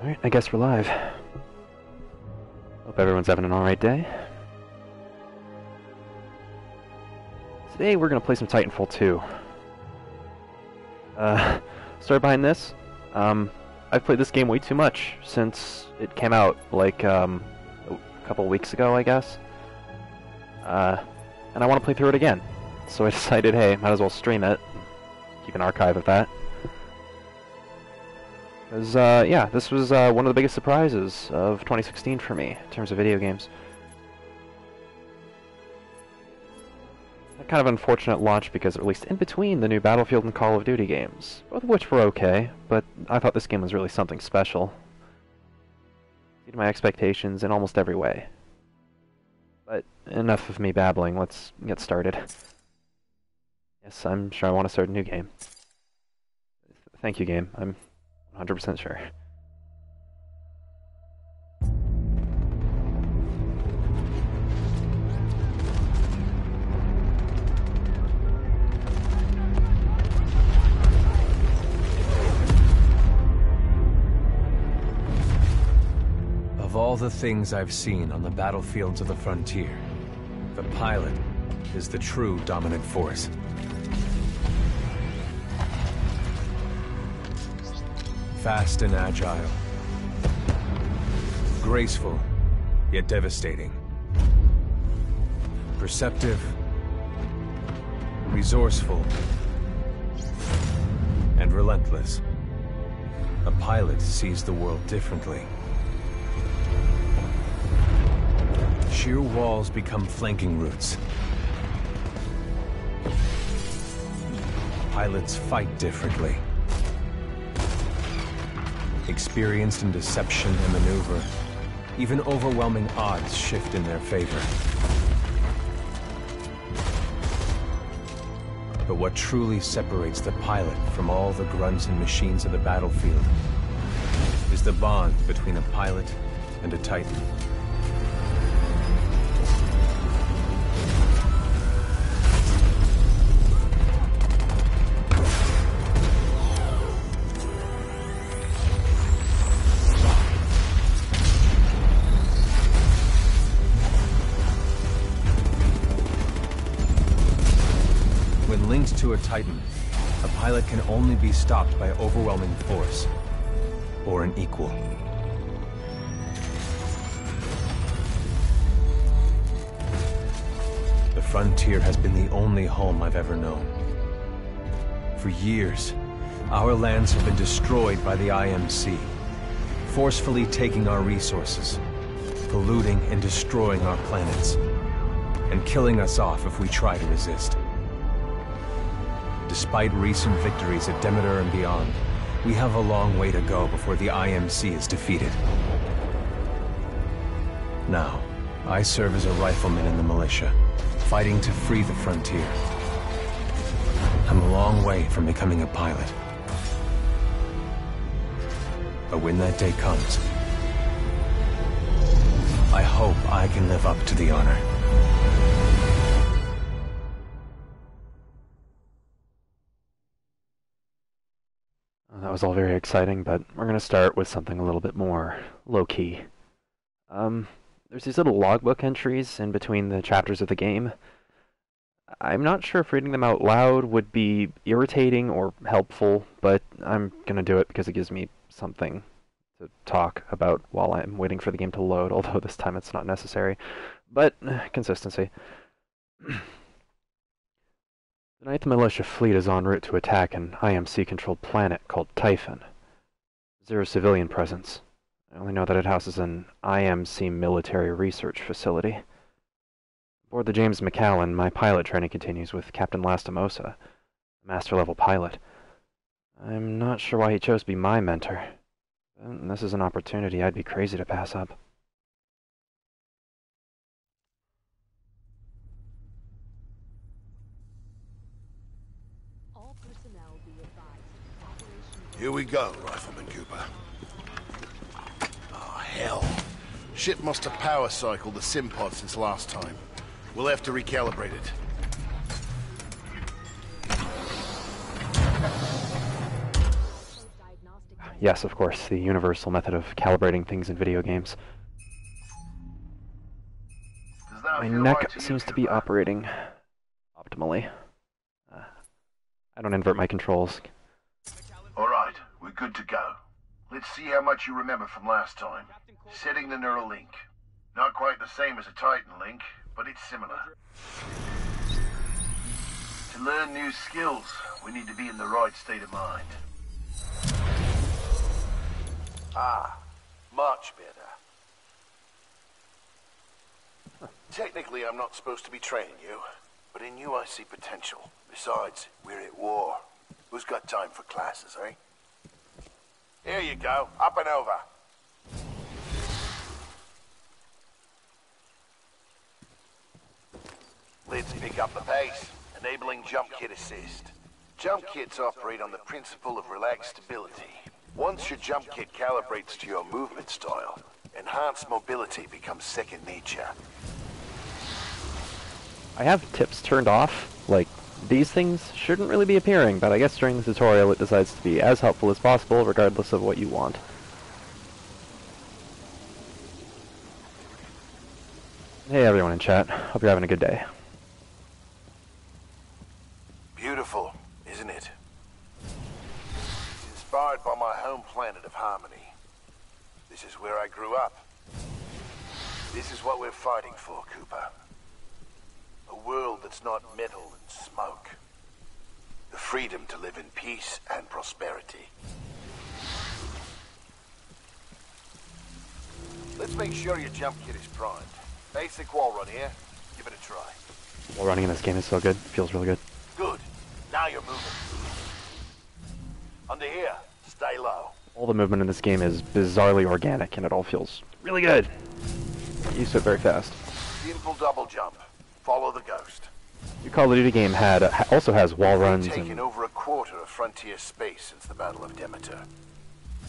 Alright, I guess we're live. Hope everyone's having an alright day. Today we're gonna play some Titanfall 2. Story behind this, I've played this game way too much since it came out, like, a couple weeks ago, I guess. And I want to play through it again. So I decided, hey, might as well stream it. Keep an archive of that. Because, yeah, this was one of the biggest surprises of 2016 for me, in terms of video games. A kind of unfortunate launch because it released in between the new Battlefield and Call of Duty games, both of which were okay, but I thought this game was really something special. Exceeded my expectations in almost every way. But enough of me babbling, let's get started. Yes, I'm sure I want to start a new game. Thank you, game. I'm 100% sure. Of all the things I've seen on the battlefields of the frontier, the pilot is the true dominant force. Fast and agile. Graceful, yet devastating. Perceptive. Resourceful. And relentless. A pilot sees the world differently. Sheer walls become flanking routes. Pilots fight differently. Experienced in deception and maneuver, even overwhelming odds shift in their favor. But what truly separates the pilot from all the grunts and machines of the battlefield is the bond between a pilot and a Titan. Linked to a Titan, a pilot can only be stopped by overwhelming force, or an equal. The frontier has been the only home I've ever known. For years, our lands have been destroyed by the IMC, forcefully taking our resources, polluting and destroying our planets, and killing us off if we try to resist. Despite recent victories at Demeter and beyond, we have a long way to go before the IMC is defeated. Now, I serve as a rifleman in the militia, fighting to free the frontier. I'm a long way from becoming a pilot. But when that day comes, I hope I can live up to the honor. That was all very exciting, but we're going to start with something a little bit more low-key. There's these little logbook entries in between the chapters of the game. I'm not sure if reading them out loud would be irritating or helpful, but I'm going to do it because it gives me something to talk about while I'm waiting for the game to load, although this time it's not necessary. But, consistency. The 9th Militia Fleet is en route to attack an IMC-controlled planet called Typhon. Zero civilian presence. I only know that it houses an IMC military research facility. Aboard the James McAllen, my pilot training continues with Captain Lastimosa, a master-level pilot. I'm not sure why he chose to be my mentor. This is an opportunity I'd be crazy to pass up. Here we go, Rifleman Cooper. Oh, hell. Ship must have power cycled the sim pod since last time. We'll have to recalibrate it. yes, of course, the universal method of calibrating things in video games. Does that My feel neck right to you, seems to be Cooper? operating optimally. I don't invert my controls. All right, we're good to go. Let's see how much you remember from last time. Setting the neural link. Not quite the same as a Titan link, but it's similar. To learn new skills, we need to be in the right state of mind. Ah, much better. Technically, I'm not supposed to be training you, but in you I see potential. Besides, we're at war. Who's got time for classes, eh? Here you go, up and over. Let's pick up the pace, enabling jump kit assist. Jump kits operate on the principle of relaxed stability. Once your jump kit calibrates to your movement style, enhanced mobility becomes second nature. I have tips turned off, like, these things shouldn't really be appearing, but I guess during the tutorial it decides to be as helpful as possible, regardless of what you want. Hey everyone in chat, hope you're having a good day. Beautiful, isn't it? It's inspired by my home planet of Harmony. This is where I grew up. This is what we're fighting for, Cooper. A world that's not metal and smoke. The freedom to live in peace and prosperity. Let's make sure your jump kit is primed. Basic wall run here. Give it a try. Wall running in this game is so good, it feels really good. Good. Now you're moving. Under here. Stay low. All the movement in this game is bizarrely organic, and it all feels really good. Get used to it very fast. Simple double jump. Follow the ghost. The Call of Duty game also has wall runs We've taken and over a quarter of frontier space since the Battle of Demeter.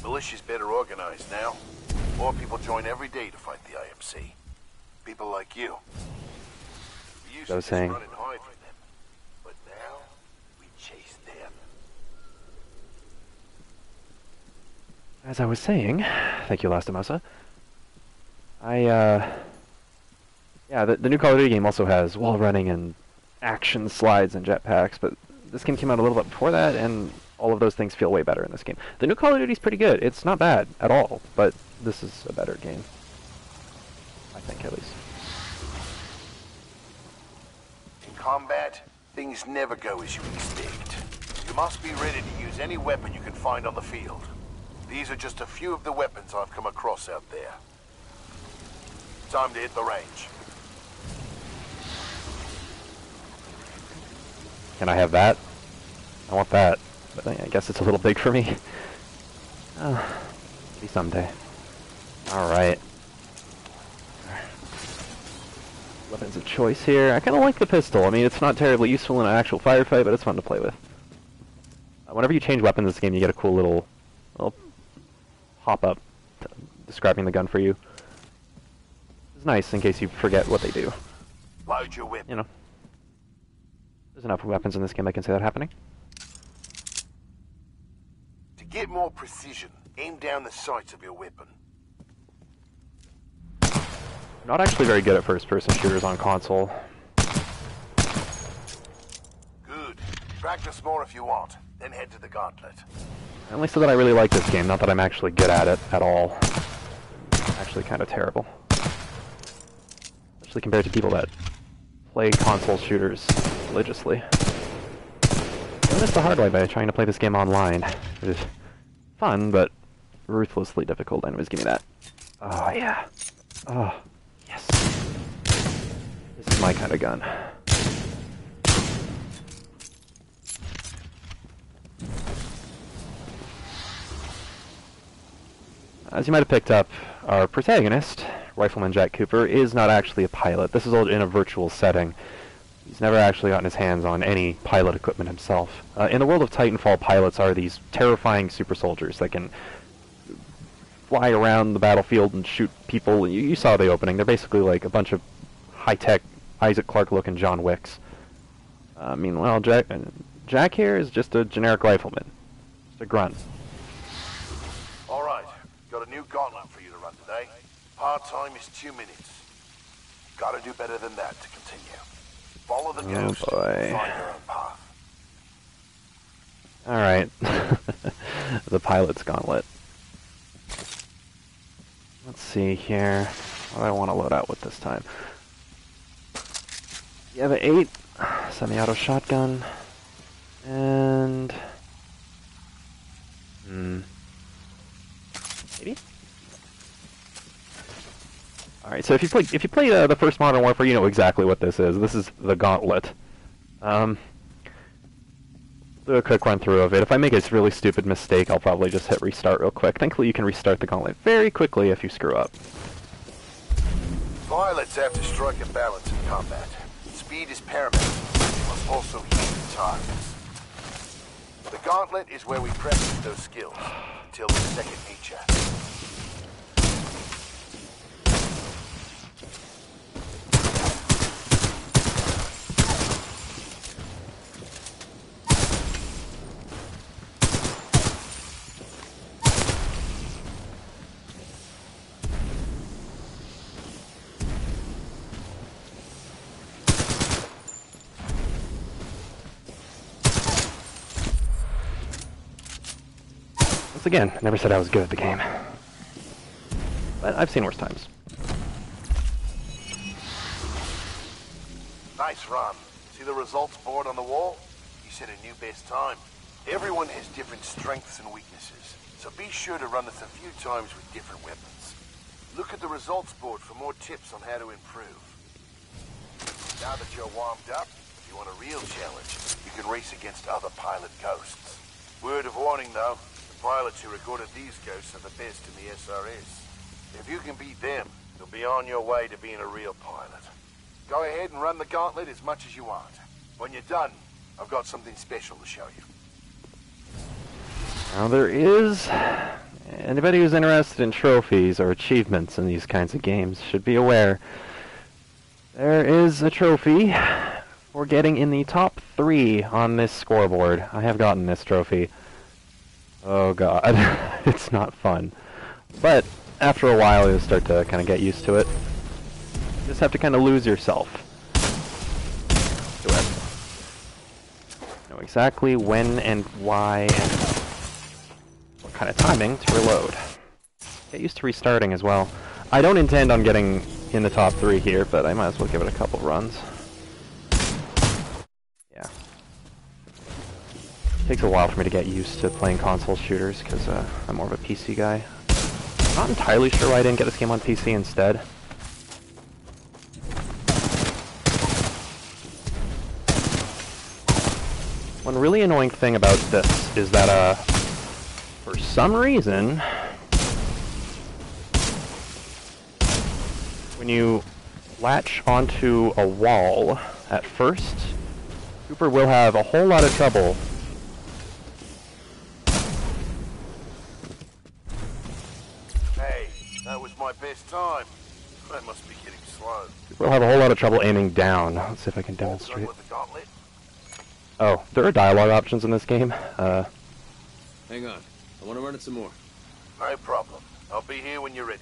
Militia's better organized now. More people join every day to fight the IMC. People like you. We used I to was just saying. run and hide from them, but now we chase them. as I was saying, thank you, Lastimosa. Yeah, the new Call of Duty game also has wall running and action slides and jetpacks, but this game came out a little bit before that, and all of those things feel way better in this game. The new Call of Duty is pretty good. It's not bad at all, but this is a better game. I think, at least. In combat, things never go as you expect. You must be ready to use any weapon you can find on the field. These are just a few of the weapons I've come across out there. Time to hit the range. Can I have that? I want that, but I guess it's a little big for me. Maybe someday. Alright. Weapons of choice here. I kind of like the pistol. I mean, it's not terribly useful in an actual firefight, but it's fun to play with. Whenever you change weapons in this game, you get a cool little pop-up describing the gun for you. It's nice in case you forget what they do. Load your whip. You know. There's enough weapons in this game I can see that happening. To get more precision, aim down the sights of your weapon. I'm not actually very good at first-person shooters on console. Good. Practice more if you want, then head to the gauntlet. I only said that I really like this game, not that I'm actually good at it at all. Actually kind of terrible. Especially compared to people that play console shooters religiously. I learned this the hard way by trying to play this game online. It is fun, but ruthlessly difficult. Anyways, give me that. Oh, yeah. Oh, yes. This is my kind of gun. As you might have picked up, our protagonist, Rifleman Jack Cooper, is not actually a pilot. This is all in a virtual setting. He's never actually gotten his hands on any pilot equipment himself. In the world of Titanfall, pilots are these terrifying super soldiers that can fly around the battlefield and shoot people. You saw the opening. They're basically like a bunch of high-tech Isaac Clarke-looking John Wicks. Meanwhile, Jack here is just a generic rifleman. Just a grunt. Got a new gauntlet for you to run today. Part-time is 2 minutes. Gotta do better than that to continue. Follow the ghost and find your own path. Alright. The pilot's gauntlet. Let's see here. What do I want to load out with this time? You have an 8, semi-auto shotgun, and... maybe? Alright, so if you play the first Modern Warfare, you know exactly what this is. This is the gauntlet. Do a quick run through of it. If I make a really stupid mistake, I'll probably just hit restart real quick. Thankfully, you can restart the gauntlet very quickly if you screw up. Pilots have to strike a balance in combat. Speed is paramount. You must also hit the targets. The gauntlet is where we practice those skills until the second nature. Again, I never said I was good at the game. But I've seen worse times. Nice run. See the results board on the wall? You set a new best time. Everyone has different strengths and weaknesses, so be sure to run this a few times with different weapons. Look at the results board for more tips on how to improve. Now that you're warmed up, if you want a real challenge, you can race against other pilot ghosts. Word of warning though, pilots who recorded these ghosts are the best in the SRS. If you can beat them, you'll be on your way to being a real pilot. Go ahead and run the gauntlet as much as you want. When you're done, I've got something special to show you. Now there is... anybody who's interested in trophies or achievements in these kinds of games should be aware. There is a trophy for getting in the top 3 on this scoreboard. I have gotten this trophy. Oh god, it's not fun. But after a while you'll start to kind of get used to it. You just have to kind of lose yourself to it. Know exactly when and why and what kind of timing to reload. Get used to restarting as well. I don't intend on getting in the top 3 here, but I might as well give it a couple runs. Yeah. Takes a while for me to get used to playing console shooters, because I'm more of a PC guy. I'm not entirely sure why I didn't get this game on PC instead. One really annoying thing about this is that, for some reason, when you latch onto a wall at first, Cooper will have a whole lot of trouble That was my best time. I must be getting slow. We'll have a whole lot of trouble aiming down. Let's see if I can demonstrate. With the gauntlet? Oh, there are dialogue options in this game. Hang on. I want to run it some more. No problem. I'll be here when you're ready.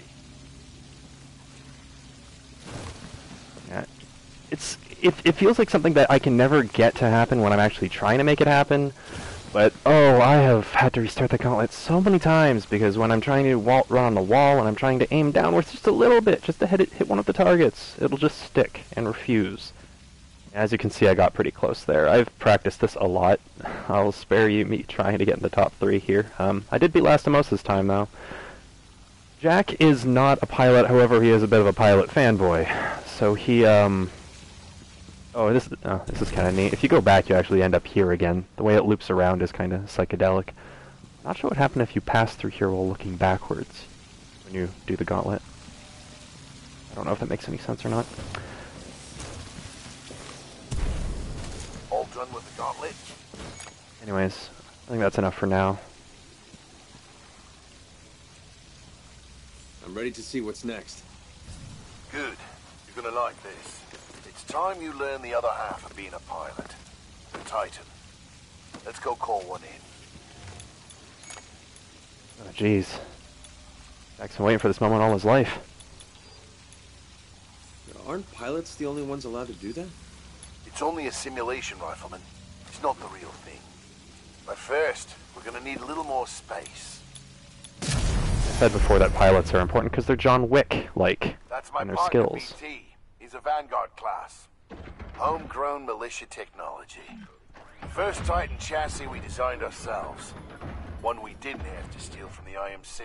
Yeah. It feels like something that I can never get to happen when I'm actually trying to make it happen. But, oh, I have had to restart the gauntlet so many times, because when I'm trying to run on the wall and I'm trying to aim downwards just a little bit, just to hit one of the targets, it'll just stick and refuse. As you can see, I got pretty close there. I've practiced this a lot. I'll spare you me trying to get in the top 3 here. I did beat Last of Us this time, though. Jack is not a pilot, however, he is a bit of a pilot fanboy. So he, oh, this is kind of neat. If you go back, you actually end up here again. The way it loops around is kind of psychedelic. Not sure what happened if you pass through here while looking backwards when you do the gauntlet. I don't know if that makes any sense or not. All done with the gauntlet? Anyways, I think that's enough for now. I'm ready to see what's next. Good. You're gonna like this. It's time you learn the other half of being a pilot. The Titan. Let's go call one in. Oh, jeez. Jack's been waiting for this moment all his life. Aren't pilots the only ones allowed to do that? It's only a simulation, Rifleman. It's not the real thing. But first, we're gonna need a little more space. I said before that pilots are important because they're John Wick-like That's my in their partner, skills. BT. He's a Vanguard class. Homegrown militia technology. First Titan chassis we designed ourselves. One we didn't have to steal from the IMC.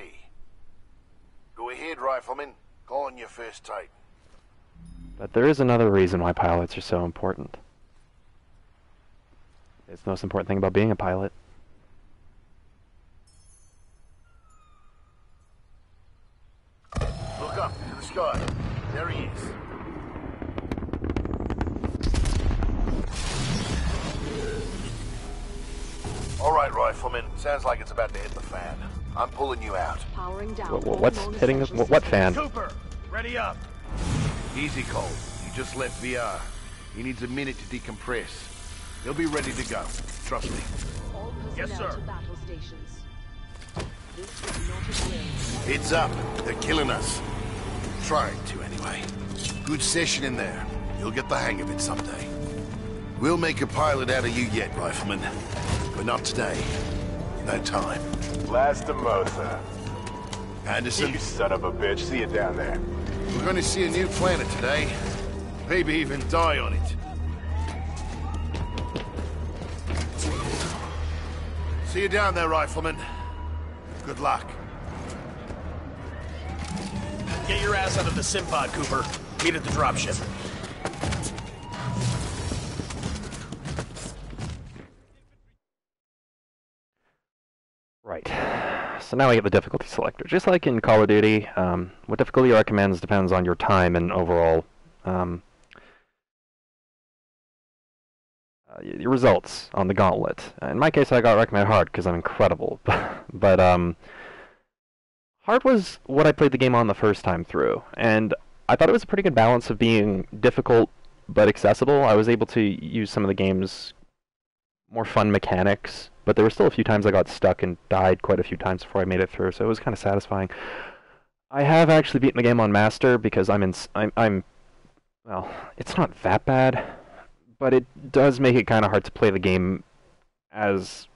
Go ahead, Rifleman. Call on your first Titan. But there is another reason why pilots are so important. It's the most important thing about being a pilot. Look up to the sky. There he is. All right, Rifleman. Sounds like it's about to hit the fan. I'm pulling you out. Powering down. What's hitting this? What fan? Cooper, ready up. Easy, Cole. You just left VR. He needs a minute to decompress. He'll be ready to go. Trust me. All Yes, personnel sir. to battle stations. This is not a drill. Heads up. They're killing us. Trying to, anyway. Good session in there. You'll get the hang of it someday. We'll make a pilot out of you yet, Rifleman. But not today. No time. Lastimosa. Anderson, You son of a bitch. See you down there. we're going to see a new planet today. Maybe even die on it. See you down there, Rifleman. Good luck. Get your ass out of the sim pod, Cooper. Meet at the dropship. Right. So now we get the difficulty selector. Just like in Call of Duty, what difficulty you recommends depends on your time and overall your results on the gauntlet. In my case, I got recommended hard because I'm incredible. But hard was what I played the game on the first time through, and I thought it was a pretty good balance of being difficult but accessible. I was able to use some of the game's more fun mechanics, but there were still a few times I got stuck and died quite a few times before I made it through, so it was kind of satisfying. I have actually beaten the game on Master because I'm well, it's not that bad, but it does make it kind of hard to play the game as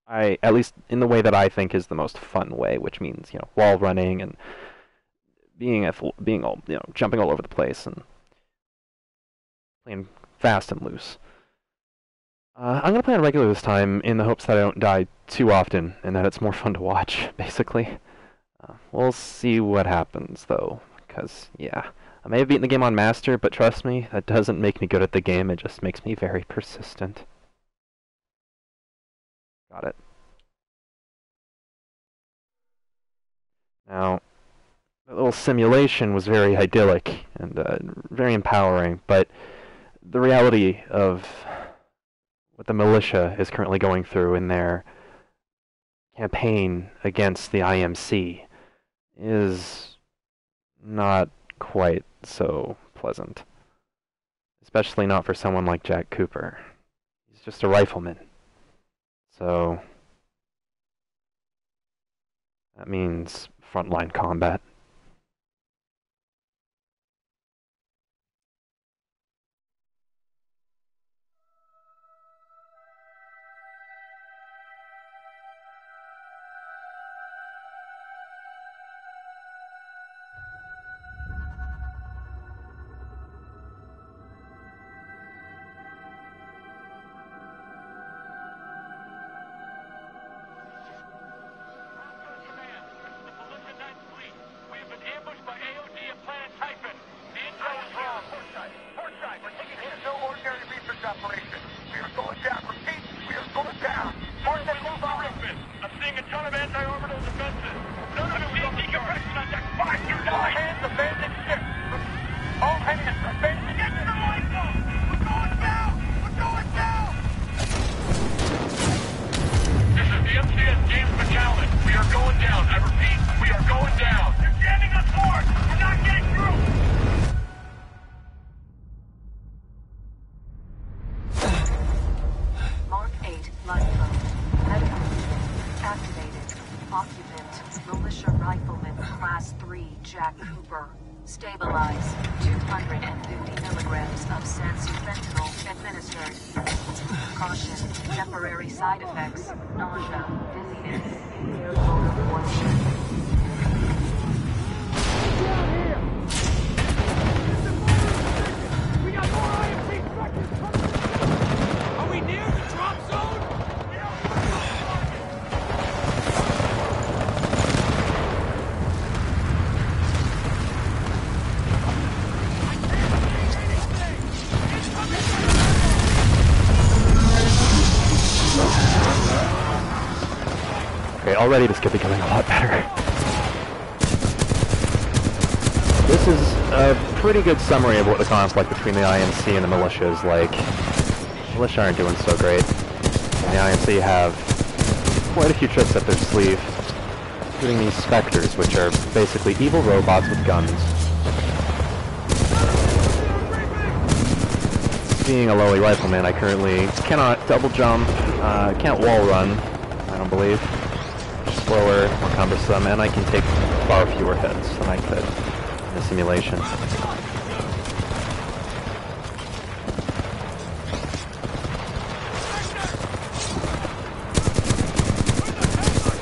at least in the way that I think is the most fun way, which means, wall running and being all, jumping all over the place and playing fast and loose. I'm going to play on regular this time in the hopes that I don't die too often and that it's more fun to watch, basically. We'll see what happens, though, because, yeah, I may have beaten the game on Master, but trust me, that doesn't make me good at the game, it just makes me very persistent. Got it. Now, that little simulation was very idyllic and very empowering, but the reality of what the militia is currently going through in their campaign against the IMC is not quite so pleasant. Especially not for someone like Jack Cooper. He's just a rifleman. So that means frontline combat. Rifleman Class 3 Jack Cooper. Stabilize. 250 milligrams of fentanyl administered. Caution. Temporary side effects. Nausea. Dizziness. Impaired motor coordination. Are we near the drop zone? Okay, already this could be getting a lot better. This is a pretty good summary of what the conflict between the IMC and the militia is like. The militia aren't doing so great. And the IMC have quite a few tricks up their sleeve, including these specters, which are basically evil robots with guns. Being a lowly rifleman, I currently cannot double jump, can't wall run, I don't believe. Slower, more cumbersome, and I can take far fewer hits than I could in the simulation.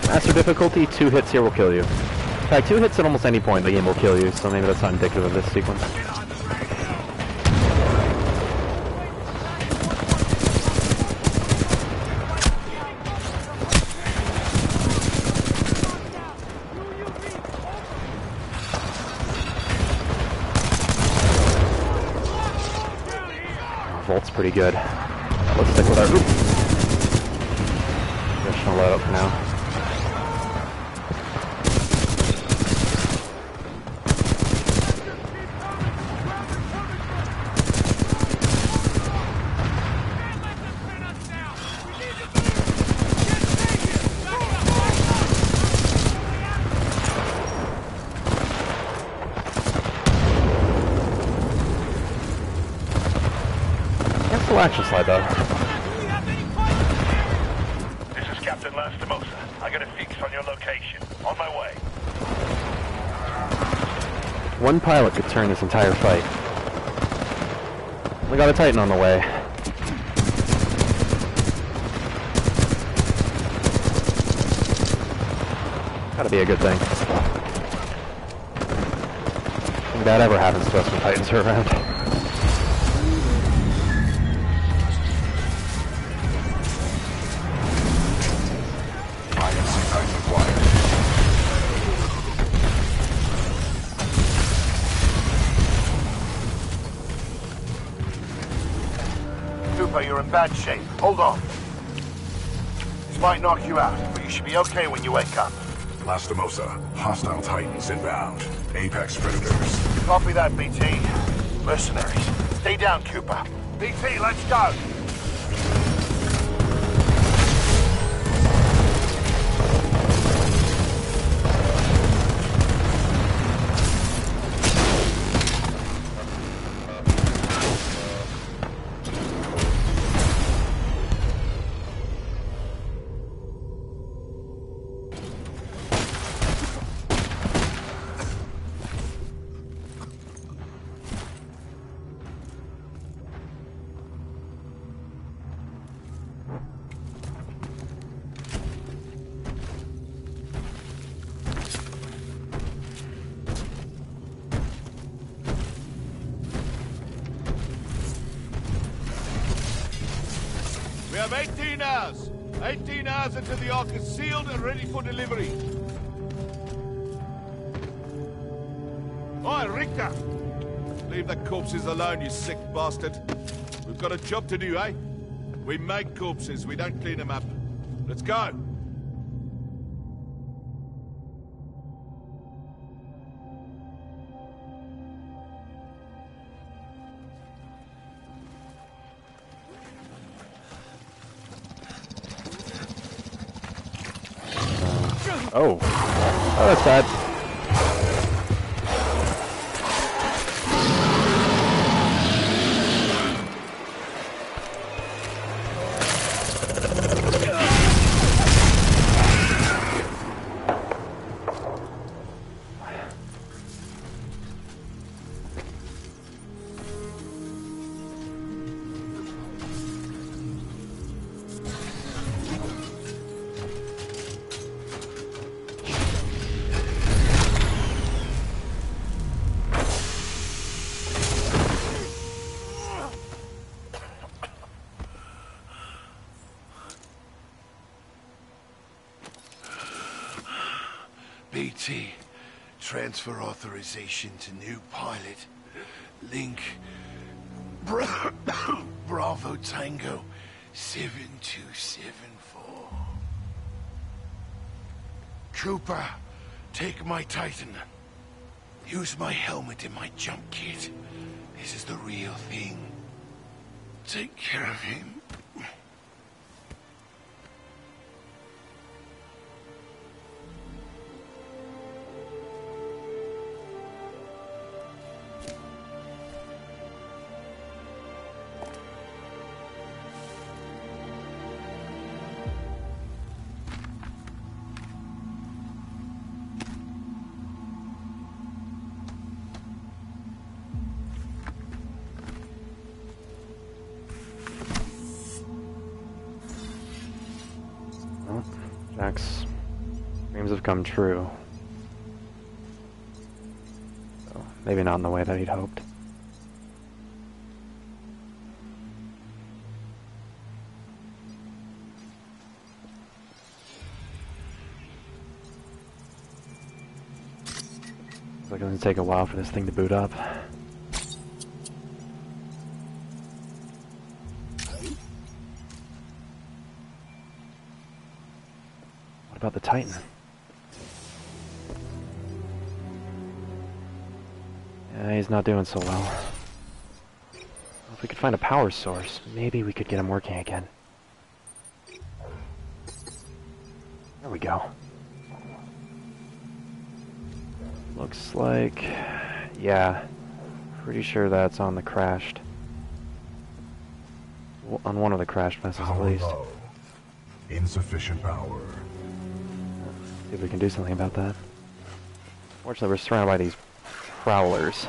Master difficulty, 2 hits here will kill you. In fact, 2 hits at almost any point the game will kill you, so maybe that's not indicative of this sequence. Volt's pretty good. Let's stick with our additional loadout for now. Action slide though. This is Captain Lastimosa. I got a fix on your location. On my way. One pilot could turn this entire fight. We got a Titan on the way. Gotta be a good thing. I think that ever happens to us when Titans are around. You're in bad shape. Hold on. This might knock you out, but you should be okay when you wake up. Lastimosa, hostile Titans inbound. Apex predators. Copy that, BT. Mercenaries. Stay down, Cooper. BT, let's go! We have 18 hours. 18 hours until the Ark is sealed and ready for delivery. Oi, Richter! Leave the corpses alone, you sick bastard. We've got a job to do, eh? We make corpses, we don't clean them up. Let's go! Oh. Oh, that's bad. Copy. Transfer authorization to new pilot. Link. Bravo Tango 7274. Cooper, take my Titan. Use my helmet and my jump kit. This is the real thing. Take care of him. Jack's dreams have come true. So, maybe not in the way that he'd hoped. Looks like it's gonna take a while for this thing to boot up. About the Titan. Yeah, he's not doing so well. If we could find a power source, maybe we could get him working again. There we go. Looks like... yeah. Pretty sure that's on the crashed. On one of the crashed vessels at least. Low. Insufficient power. See if we can do something about that. Fortunately, we're surrounded by these prowlers.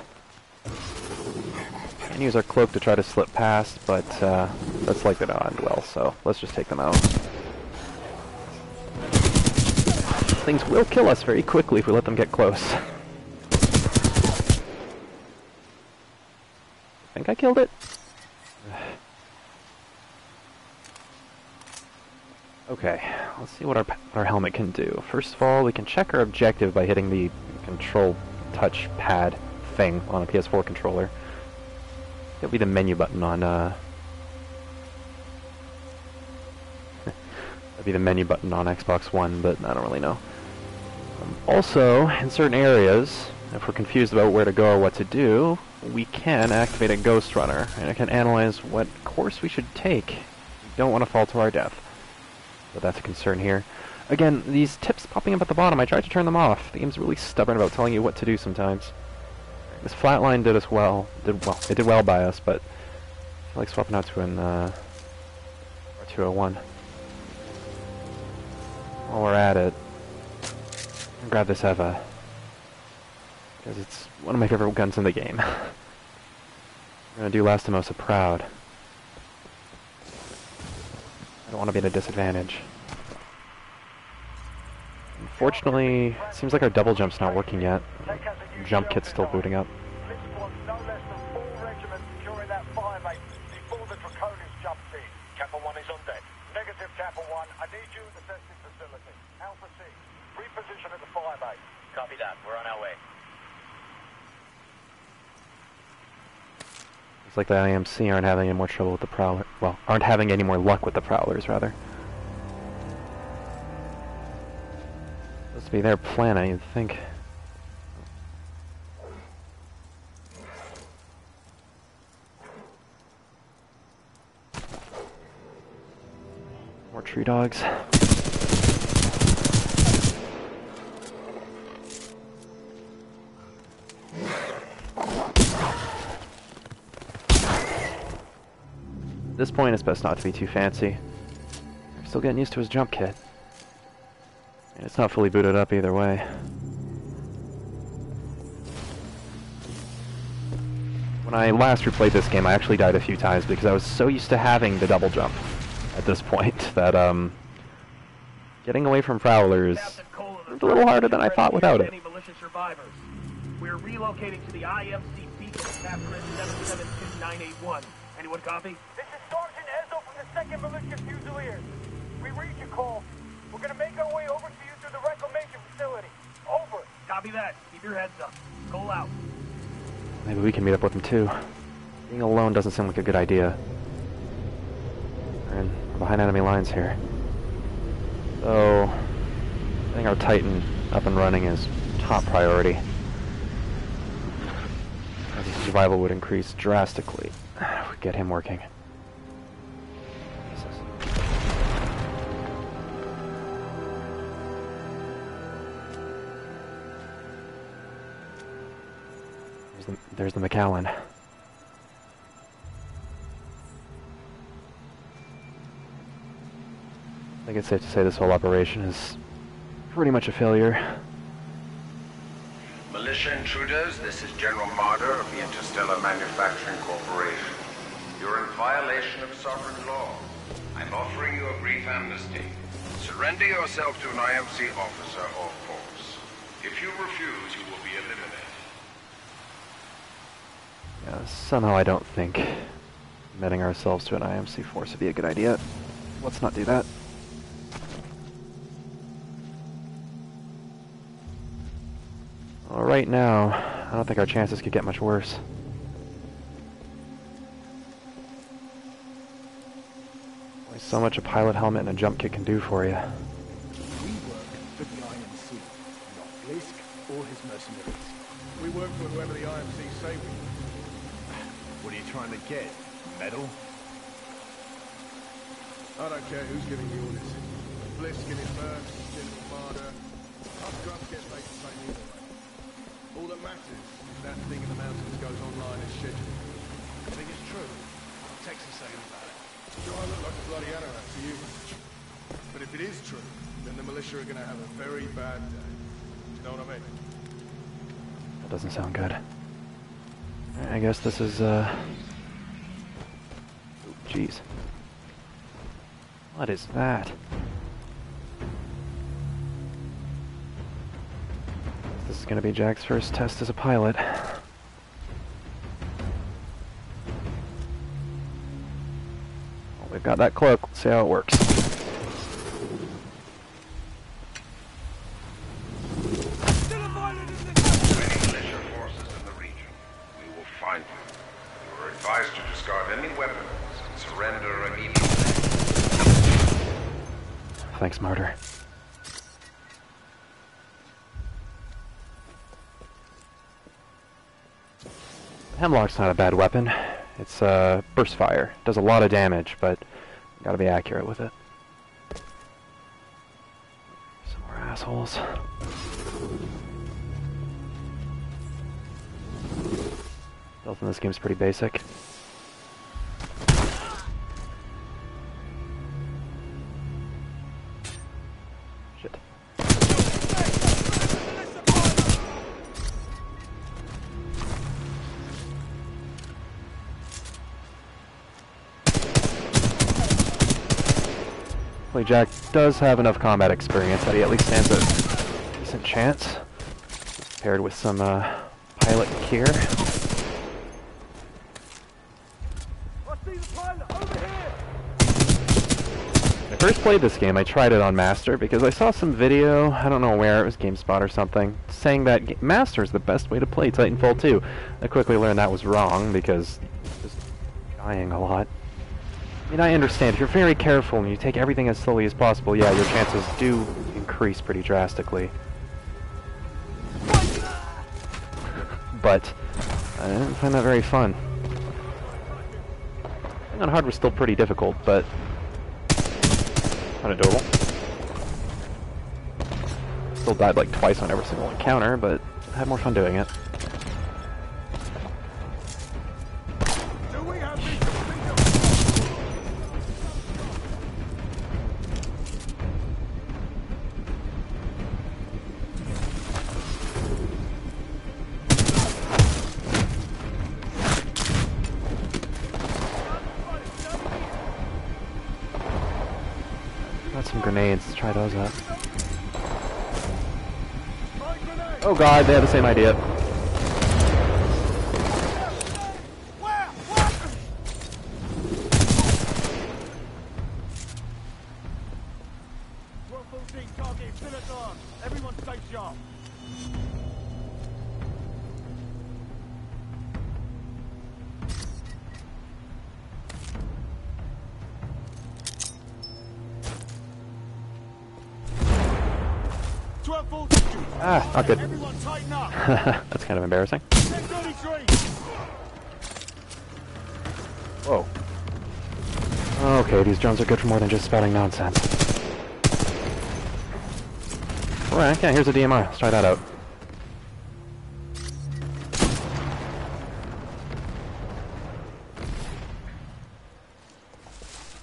Can't use our cloak to try to slip past, but that's likely to end well, so let's just take them out. Things will kill us very quickly if we let them get close. I think I killed it? Okay, let's see what our helmet can do. First of all, we can check our objective by hitting the control touch pad thing on a PS4 controller. It'll be the menu button on, that'd be the menu button on Xbox One, but I don't really know. Also, in certain areas, if we're confused about where to go or what to do, we can activate a Ghost Runner, and it can analyze what course we should take. We don't want to fall to our death. But that's a concern here. Again, these tips popping up at the bottom, I tried to turn them off. The game's really stubborn about telling you what to do sometimes. This flatline did us well. It did well by us, but I like swapping out to an R201. While we're at it, grab this Eva, because it's one of my favorite guns in the game. We're gonna do Lastimosa proud. I don't want to be at a disadvantage. Unfortunately, it seems like our double jump's not working yet. Jump kit's still booting up. No less than 4 regiments securing that fire base before the Draconis jumps in. Kappa 1 is on deck. Negative, Kappa 1. I need you at the testing facility. Alpha C, reposition at the fire base. Copy that. We're on our way. It's like the IMC aren't having any more trouble with the Prowler. Well, aren't having any more luck with the Prowlers, rather. Supposed to be their plan, you'd think. More tree dogs. At this point, it's best not to be too fancy. We're still getting used to his jump kit. And it's not fully booted up either way. When I last replayed this game, I actually died a few times because I was so used to having the double jump at this point that, getting away from Prowlers is a little harder than I thought without it. We're relocating to the IMC beacon at Capgrid 772981. Anyone copy? This is Sergeant Ezo from the 2nd Militia Fusiliers. We read your call. We're gonna make our way over to you through the reclamation facility. Over. Copy that. Keep your heads up. Call out. Maybe we can meet up with them too. Being alone doesn't seem like a good idea. We're behind enemy lines here. So, getting our Titan up and running is top priority. As his survival would increase drastically if we get him working. There's the McAllen. I think it's safe to say this whole operation is pretty much a failure. Militia intruders, this is General Marder of the Interstellar Manufacturing Corporation. You're in violation of sovereign law. I'm offering you a brief amnesty. Surrender yourself to an IMC officer or force. If you refuse, you will be eliminated. Yeah, somehow I don't think committing ourselves to an IMC force would be a good idea. Let's not do that. Well, right now, I don't think our chances could get much worse. Only so much a pilot helmet and a jump kit can do for you. We work for the IMC, not Blisk or his mercenaries. We work for whoever the IMC say we do. What are you trying to get? Medal? I don't care who's giving the orders. Blisk in his bird, General Marder. Us grubs get paid the same either way. All that matters is that thing in the mountains goes online as scheduled. I think it's true. What's Texas saying about it? Do I look like a bloody anorak to you? But if it is true, then the militia are going to have a very bad day. You know what I mean? That doesn't sound good. I guess this is, jeez. What is that? This is gonna be Jack's first test as a pilot. Well, we've got that cloak. Let's see how it works. Advised to discard any weapons and surrender immediately. Thanks, Martyr. Hemlock's not a bad weapon. It's burst fire. Does a lot of damage, but you gotta be accurate with it. Some more assholes. Stealth in this game's pretty basic. Shit. Hopefully Jack does have enough combat experience that he at least stands a decent chance, paired with some pilot gear. When I first played this game, I tried it on Master because I saw some video, I don't know where, it was GameSpot or something, saying that Master is the best way to play Titanfall 2. I quickly learned that was wrong because I was dying a lot. I mean, I understand, if you're very careful and you take everything as slowly as possible, yeah, your chances do increase pretty drastically. But I didn't find that very fun. Playing on hard was still pretty difficult, but kind of doable. Still died like twice on every single encounter, but I had more fun doing it. Got some grenades, let's try those out. Oh god, they have the same idea. Ah, not good. That's kind of embarrassing. Whoa. Okay, these drones are good for more than just spouting nonsense. Alright, okay, here's a DMR. Let's try that out.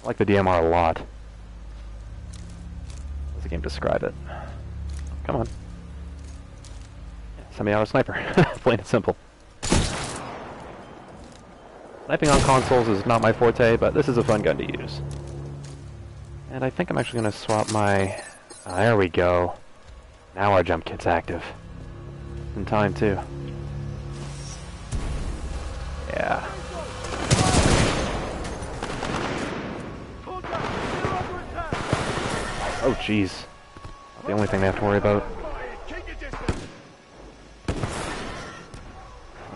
I like the DMR a lot. How does the game describe it? Come on. Semi-auto sniper. Plain and simple. Sniping on consoles is not my forte, but this is a fun gun to use. And I think I'm actually going to swap my... there we go. Now our jump kit's active. In time, too. Yeah. Oh, jeez. Not the only thing they have to worry about.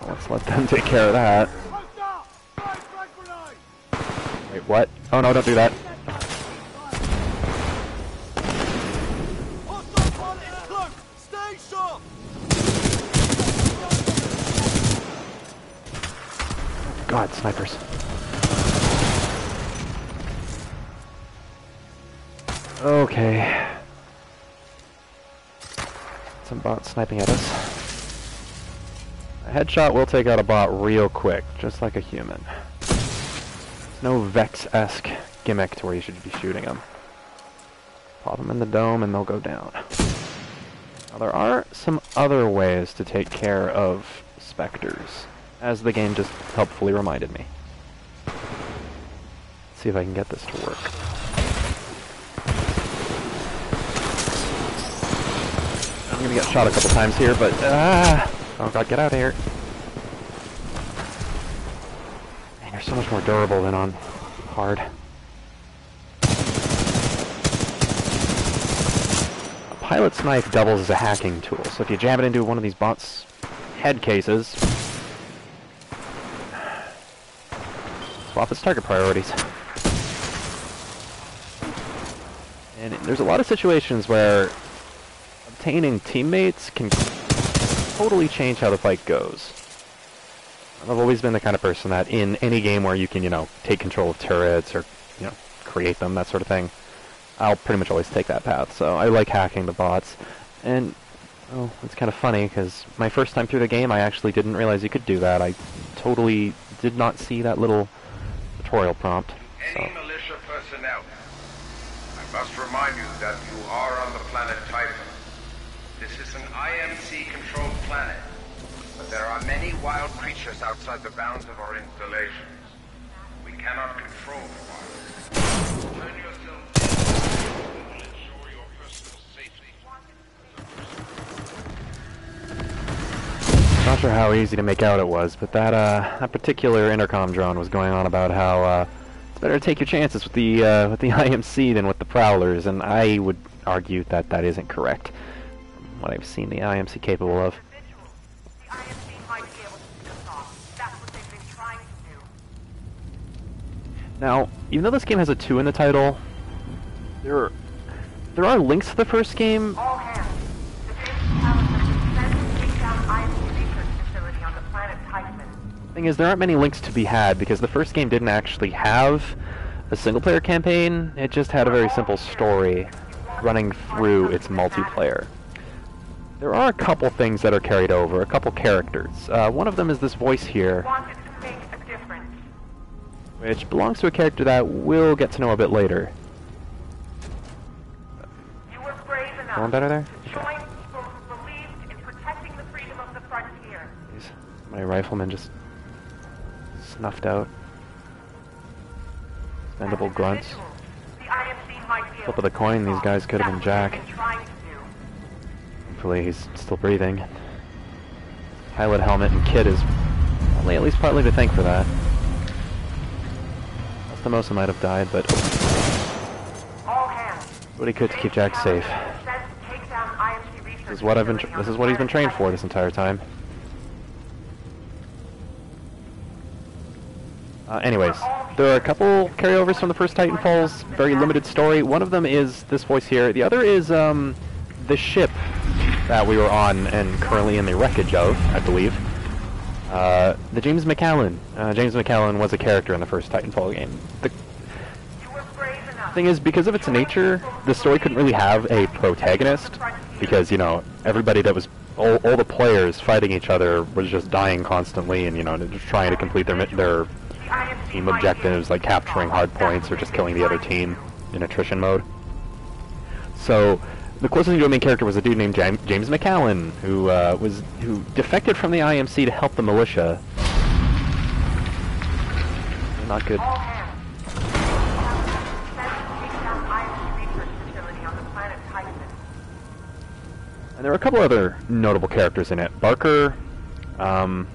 Well, let's let them take care of that. Wait, what? Oh no, don't do that. God, snipers. Okay. Some bots sniping at us. A headshot will take out a bot real quick, just like a human. No Vex-esque gimmick to where you should be shooting them. Pop them in the dome and they'll go down. Now there are some other ways to take care of specters, as the game just helpfully reminded me. Let's see if I can get this to work. I'm gonna get shot a couple times here, but oh god, get out of here. They're so much more durable than on hard. A pilot's knife doubles as a hacking tool, so if you jab it into one of these bots' head cases, swap its target priorities. And there's a lot of situations where obtaining teammates can totally change how the fight goes. I've always been the kind of person that in any game where you can, take control of turrets or, create them, that sort of thing, I'll pretty much always take that path. So I like hacking the bots. And, oh, it's kind of funny, because my first time through the game, I actually didn't realize you could do that. I totally did not see that little tutorial prompt. Any militia personnel, I must remind you that you are on the planet Titan. This is an IMC-controlled planet. But there are many wild creatures outside the bounds of our installations. We cannot control the wild. Turn yourself in. We will ensure your personal safety. Not sure how easy to make out it was, but that particular intercom drone was going on about how it's better to take your chances with the IMC than with the Prowlers, and I would argue that that isn't correct from what I've seen the IMC capable of. Now, even though this game has a 2 in the title, there are links to the first game. All hands. The James Palace has take down IMC research facility on the planet Titan. Thing is, there aren't many links to be had because the first game didn't actually have a single-player campaign. It just had a very simple story running through its multiplayer. There are a couple things that are carried over, a couple characters. One of them is this voice here, which belongs to a character that we'll get to know a bit later. You were brave enough Going better there? to join people who believed in protecting the freedom of the frontier. My rifleman just snuffed out. Expendable grunts. Flip of the coin, these guys could have been Jack. Hopefully he's still breathing. Pilot helmet and kit is only at least partly to thank for that. The most might have died, but what he could to keep Jack safe. This is what he's been trained for this entire time. Anyways, there are a couple carryovers from the first Titanfall's very limited story. One of them is this voice here. The other is the ship that we were on and currently in the wreckage of, I believe. The James McAllen. James McAllen was a character in the first Titanfall game. The thing is, because of its nature, the story couldn't really have a protagonist, because, you know, everybody that was, all the players fighting each other was just dying constantly, and, you know, just trying to complete their team objectives, like capturing hard points or just killing the other team in attrition mode. So, the closest to a main character was a dude named James McAllen, who defected from the IMC to help the militia. Not good. And there were a couple other notable characters in it. Barker, I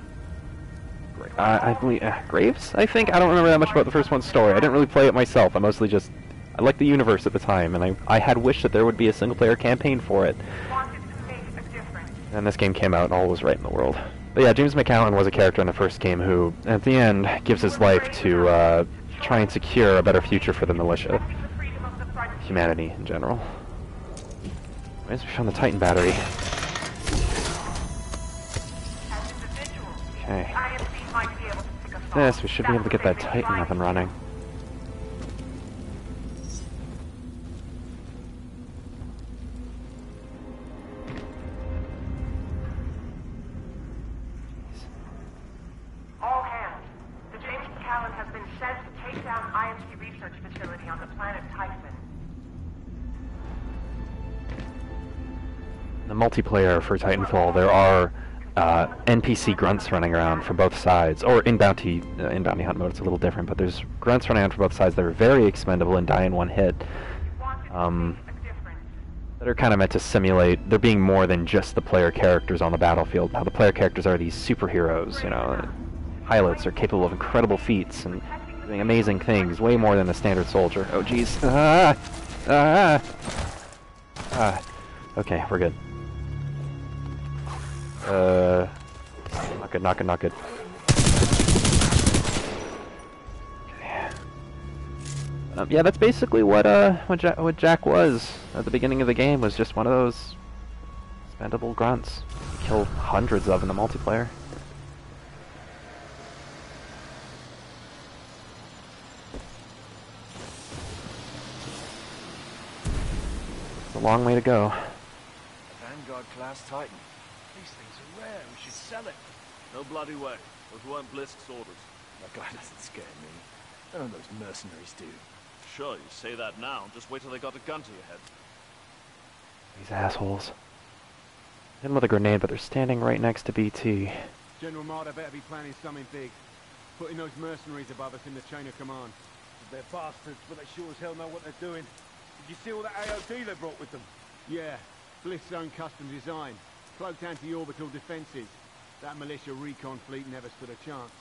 believe Graves. I think I don't remember that much about the first one's story. I didn't really play it myself. I mostly just I liked the universe at the time, and I had wished that there would be a single-player campaign for it. And this game came out, and all was right in the world. But yeah, James McAllen was a character in the first game who, at the end, gives his life to try and secure a better future for the militia, humanity in general. Where's we found the Titan battery? Okay. This, we should be able to get that Titan up and running. All hands. The James McAllen has been sent to take down IMC research facility on the planet Titan. The multiplayer for Titanfall, there are NPC grunts running around from both sides, or in bounty hunt mode it's a little different, but there's grunts running around from both sides that are very expendable and die in one hit. That are kind of meant to simulate there being more than just the player characters on the battlefield. How the player characters are these superheroes, you know. Pilots are capable of incredible feats and doing amazing things, way more than the standard soldier. Oh jeez. Okay, we're good. Not good, not good, not good. Okay. Yeah, that's basically what Jack was at the beginning of the game, was just one of those expendable grunts. Killed hundreds of in the multiplayer. It's a long way to go. Vanguard class Titan. These things are rare. We should sell it. No bloody way. Those weren't Blisk's orders. That guy doesn't scare me. None of those mercenaries do. Sure, you say that now. Just wait till they got a gun to your head. These assholes. Hit them with a grenade, but they're standing right next to BT. General Marder better be planning something big. Putting those mercenaries above us in the chain of command. They're bastards, but they sure as hell know what they're doing. Did you see all that AOD they brought with them? Yeah, Blisk's own custom design. Cloaked anti-orbital defenses. That militia recon fleet never stood a chance.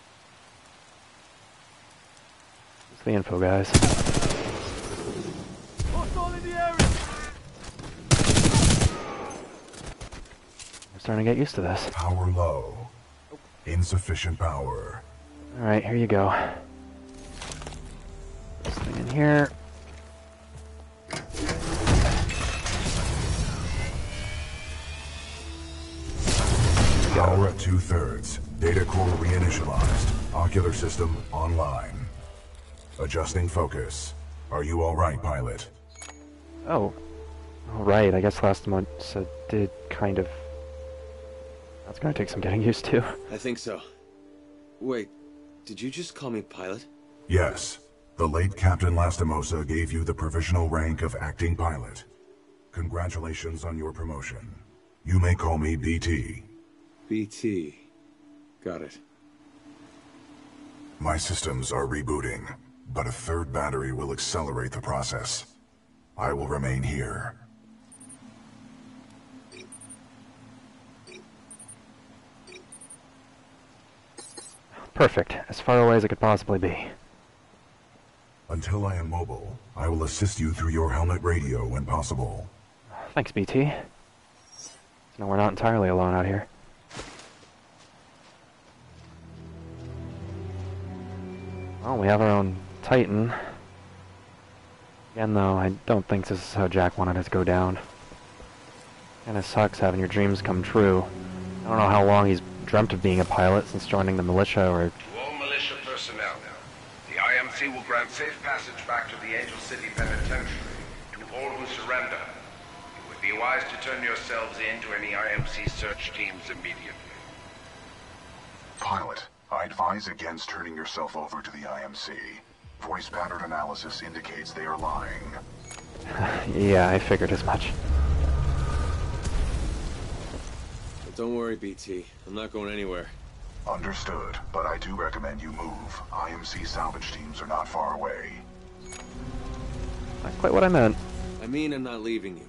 That's the info, guys. Hostile in the area! I'm starting to get used to this. Power low. Insufficient power. Alright, here you go. This thing in here. Power at 2/3. Data core reinitialized. Ocular system online. Adjusting focus. Are you alright, pilot? Oh. Alright, I guess last month did kind of... That's gonna take some getting used to. I think so. Wait, did you just call me pilot? Yes. The late Captain Lastimosa gave you the provisional rank of acting pilot. Congratulations on your promotion. You may call me BT. BT. Got it. My systems are rebooting, but a third battery will accelerate the process. I will remain here. Perfect. As far away as it could possibly be. Until I am mobile, I will assist you through your helmet radio when possible. Thanks, BT. So we're not entirely alone out here. Well, we have our own Titan. Again, though, I don't think this is how Jack wanted it to go down. Kinda sucks having your dreams come true. I don't know how long he's dreamt of being a pilot since joining the militia, or... To all militia personnel, the IMC will grant safe passage back to the Angel City Penitentiary to all who surrender. It would be wise to turn yourselves in to any IMC search teams immediately. Pilot, I advise against turning yourself over to the IMC. Voice pattern analysis indicates they are lying. Yeah, I figured as much. But don't worry, BT. I'm not going anywhere. Understood, but I do recommend you move. IMC salvage teams are not far away. Not quite what I meant. I mean, I'm not leaving you.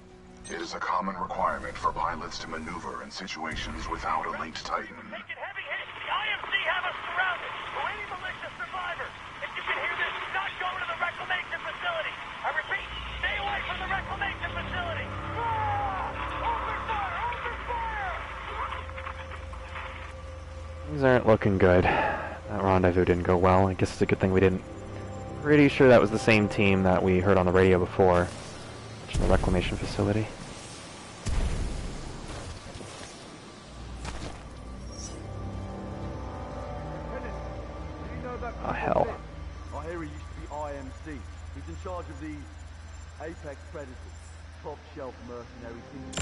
It is a common requirement for pilots to maneuver in situations without a linked Titan. Taking heavy hits. The IMC have us surrounded. For any militia survivors, if you can hear this, do not go to the reclamation facility. I repeat, stay away from the reclamation facility. Open fire! Open fire! Things aren't looking good. That rendezvous didn't go well. I guess it's a good thing we didn't. Pretty sure that was the same team that we heard on the radio before. The reclamation facility. Oh, hell. I hear he used to be IMC. He's in charge of the Apex Predators. Top shelf mercenary team.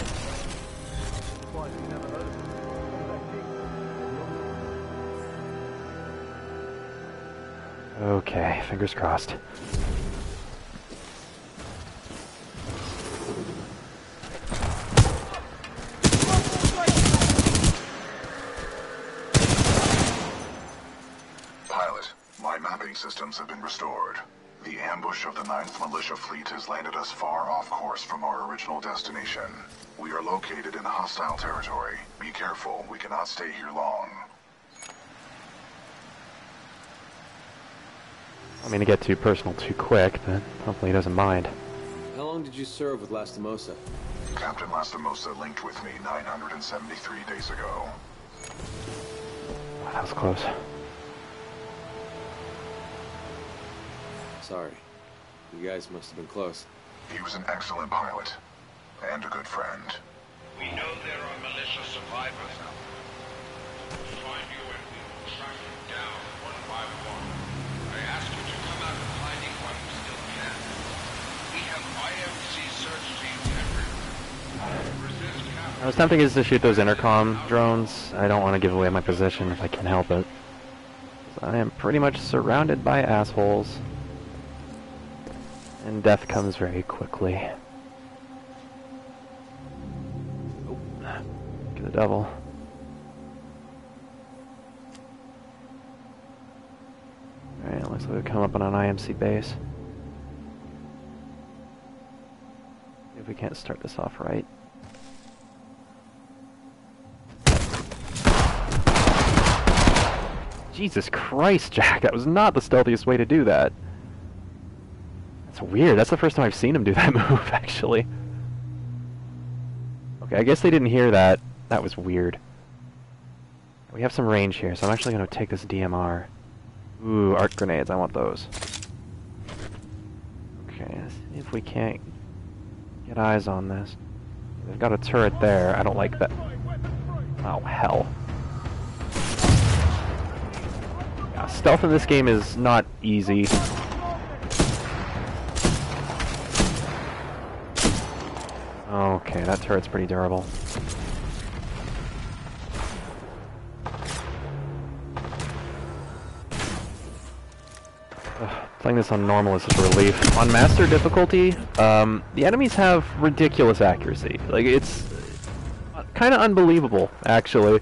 Surprised we never heard of him. Okay, fingers crossed. Pilot, my mapping systems have been restored. The ambush of the 9th Militia Fleet has landed us far off course from our original destination. We are located in hostile territory. Be careful, we cannot stay here long. I mean to get too personal too quick, but hopefully he doesn't mind. How long did you serve with Lastimosa? Captain Lastimosa linked with me 973 days ago. That was close. Sorry. You guys must have been close. He was an excellent pilot. And a good friend. We know there are militia survivors out there. We'll find you and we will track you down one by one. I ask you to come out of hiding while you still can. We have IMC search teams everywhere. Resist capture. I was tempting is to shoot those intercom drones. I don't want to give away my position if I can help it. I am pretty much surrounded by assholes. And death comes very quickly. Oh, get the devil. Alright, looks like we've come up on an IMC base. See if we can't start this off right. Jesus Christ, Jack, that was not the stealthiest way to do that. That's weird. That's the first time I've seen him do that move, actually. Okay, I guess they didn't hear that. That was weird. We have some range here, so I'm actually going to take this DMR. Ooh, arc grenades. I want those. Okay, let's see if we can't get eyes on this. They've got a turret there. I don't like that. Oh, hell. Yeah, stealth in this game is not easy. Okay, that turret's pretty durable. Playing this on normal is such a relief. On master difficulty, the enemies have ridiculous accuracy. Like, it's kind of unbelievable, actually.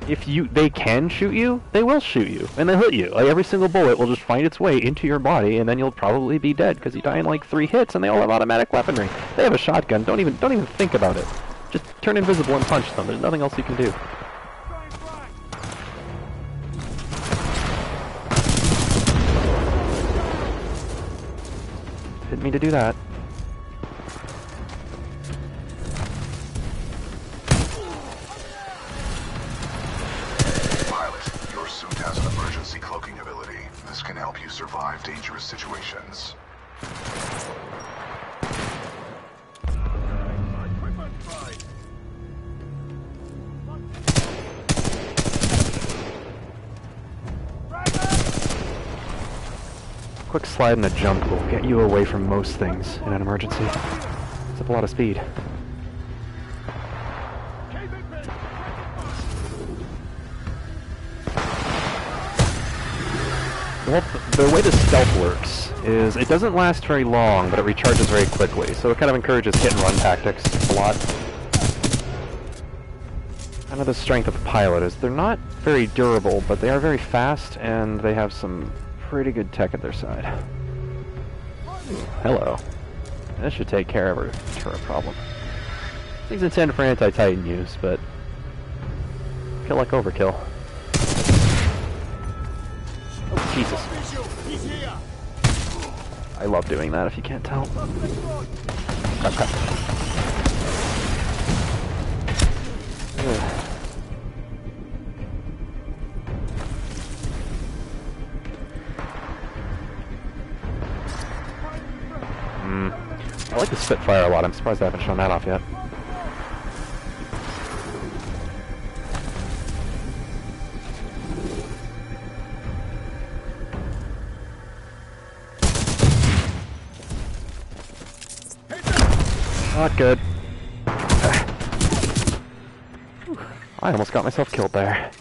If they can shoot you, they will shoot you, and they'll hit you. Like, every single bullet will just find its way into your body, and then you'll probably be dead, because you die in like 3 hits, and they all have automatic weaponry. They have a shotgun. Don't even think about it. Just turn invisible and punch them. There's nothing else you can do. Didn't mean to do that. Can help you survive dangerous situations. quick slide and a jump will get you away from most things in an emergency. It's up a lot of speed. Well, the way the stealth works is it doesn't last very long, but it recharges very quickly, so it kind of encourages hit-and-run tactics a lot. Kind of the strength of the pilot is they're not very durable, but they are very fast, and they have some pretty good tech at their side. Ooh, hello. This should take care of our turret problem. Things intended for anti-Titan use, but kill like overkill. Oh, Jesus. I love doing that, if you can't tell. Crap, crap. I like the Spitfire a lot. I'm surprised I haven't shown that off yet. Not good. I almost got myself killed there.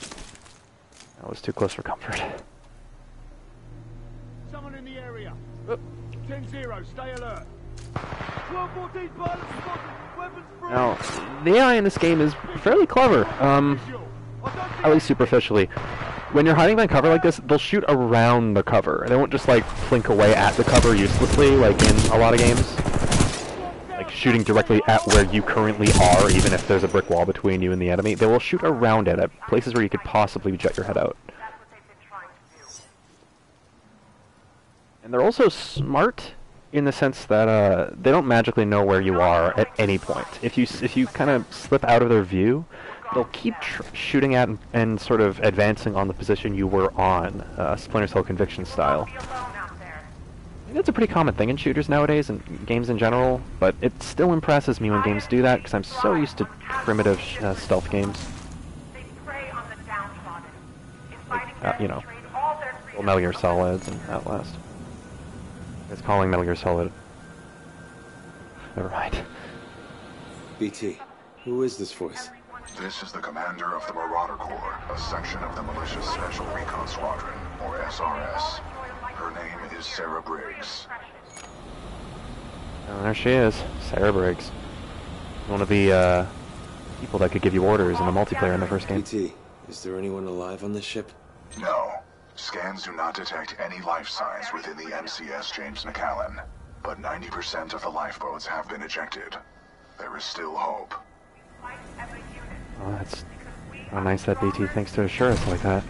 That was too close for comfort. Someone in the area. 10-0, stay alert. 12-14 pilots spotted. Weapons free. Now, the AI in this game is fairly clever. At least superficially. When you're hiding behind cover like this, they'll shoot around the cover. They won't just like flink away at the cover uselessly, like in a lot of games. Like shooting directly at where you currently are, even if there's a brick wall between you and the enemy. They will shoot around it at places where you could possibly jet your head out. And they're also smart in the sense that they don't magically know where you are at any point. If you kind of slip out of their view, they'll keep shooting at and sort of advancing on the position you were on, Splinter Cell Conviction style. I think that's a pretty common thing in shooters nowadays, and games in general, but it still impresses me when games do that, because I'm so used to primitive stealth games. Like, you know, Metal Gear Solids and Outlast. It's calling Metal Gear Solid. Never mind. BT, who is this voice? This is the commander of the Marauder Corps, a section of the Militia's Special Recon Squadron, or SRS. Her name is Sarah Briggs. Oh, there she is, Sarah Briggs. One of the people that could give you orders in the multiplayer in the first game. BT, is there anyone alive on this ship? No. Scans do not detect any life signs within the MCS James McAllen, but 90% of the lifeboats have been ejected. There is still hope. Oh, that's how nice that BT thinks to assure us like that.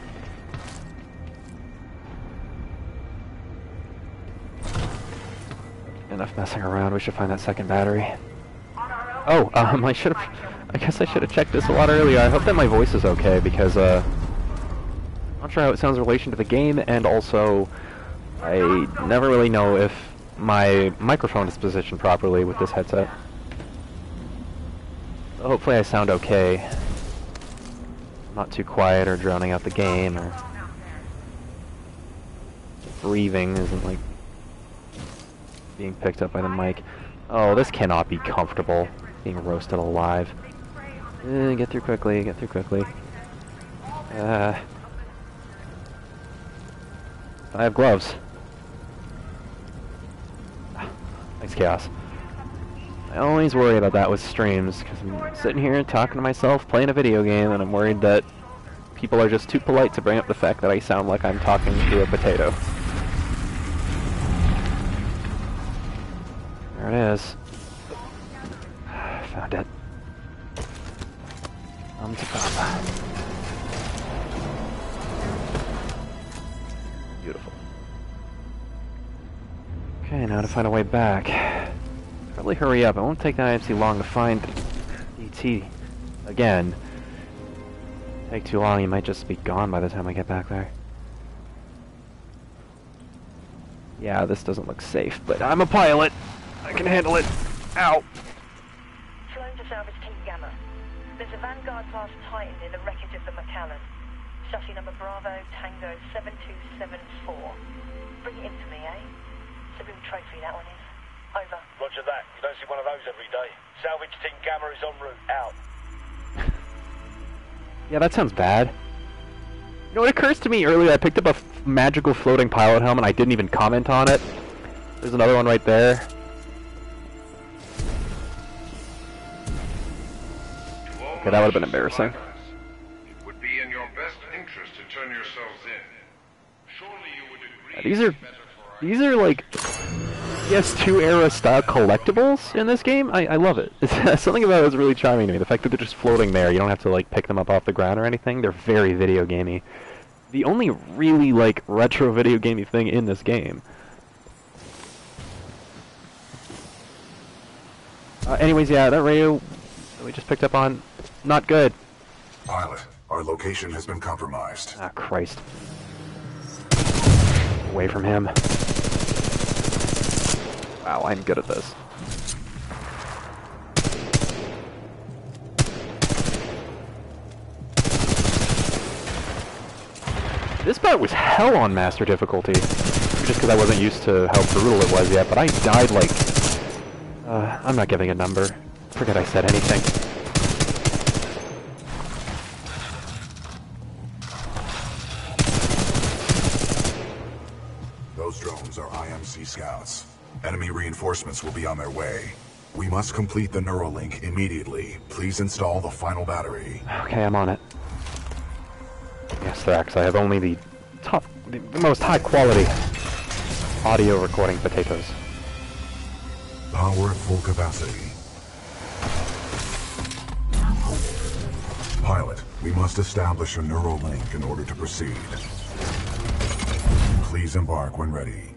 Enough messing around, we should find that second battery. Oh, I guess I should have checked this a lot earlier. I hope that my voice is okay, because, I'm not sure how it sounds in relation to the game, and also, I never really know if my microphone is positioned properly with this headset. So hopefully I sound okay. Not too quiet or drowning out the game, or breathing isn't like being picked up by the mic. Oh, this cannot be comfortable, being roasted alive. Get through quickly, get through quickly. I have gloves. Thanks, Chaos. I always worry about that with streams, because I'm sitting here talking to myself, playing a video game, and I'm worried that people are just too polite to bring up the fact that I sound like I'm talking to a potato. There it is. Found it. Beautiful. Okay, now to find a way back. Probably hurry up. It won't take that IMC long to find ET again. Take too long, you might just be gone by the time I get back there. Yeah, this doesn't look safe, but I'm a pilot. I can handle it. Ow. Flown to Salvage King Gamma. There's a Vanguard-class Titan in the wreckage of the McAllen. Chassis number Bravo Tango 7274. Bring it in to me, eh? It's a real trophy, that one is. Over. Roger that. You don't see one of those every day. Salvage team Gamma is en route. Out. Yeah, that sounds bad. You know, it occurs to me earlier, I picked up a magical floating pilot helmet, I didn't even comment on it. There's another one right there. Okay, that would have been embarrassing. It would be in your best interest to turn yourselves in. Surely you would agree. These are like PS2 era style collectibles in this game. I love it. Something about it is really charming to me. The fact that they're just floating there, you don't have to like pick them up off the ground or anything. They're very video gamey. The only really like retro video gamey thing in this game. Anyways, yeah, that radio that we just picked up on, not good. Pilot, our location has been compromised. Ah, Christ. Away from him. Wow, I'm good at this. This part was hell on master difficulty. Just because I wasn't used to how brutal it was yet, but I died like... I'm not giving a number. Forget I said anything. Those drones are IMC scouts. Enemy reinforcements will be on their way. We must complete the Neuralink immediately. Please install the final battery. Okay, I'm on it. Yes, Thrax, I have only the most high-quality audio recording potatoes. Power at full capacity. Pilot, we must establish a Neuralink in order to proceed. Please embark when ready.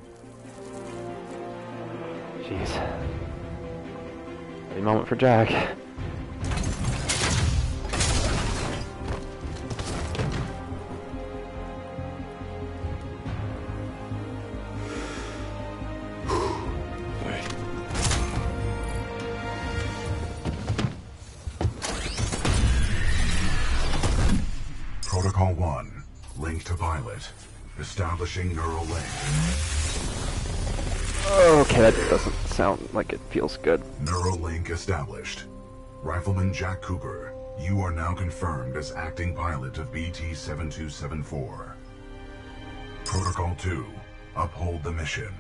Jeez. Good moment for Jack. Protocol 1. Link to pilot. Establishing Neuralink. Okay, that doesn't sound like it feels good. Neuralink established. Rifleman Jack Cooper, you are now confirmed as acting pilot of BT-7274. Protocol 2. Uphold the mission.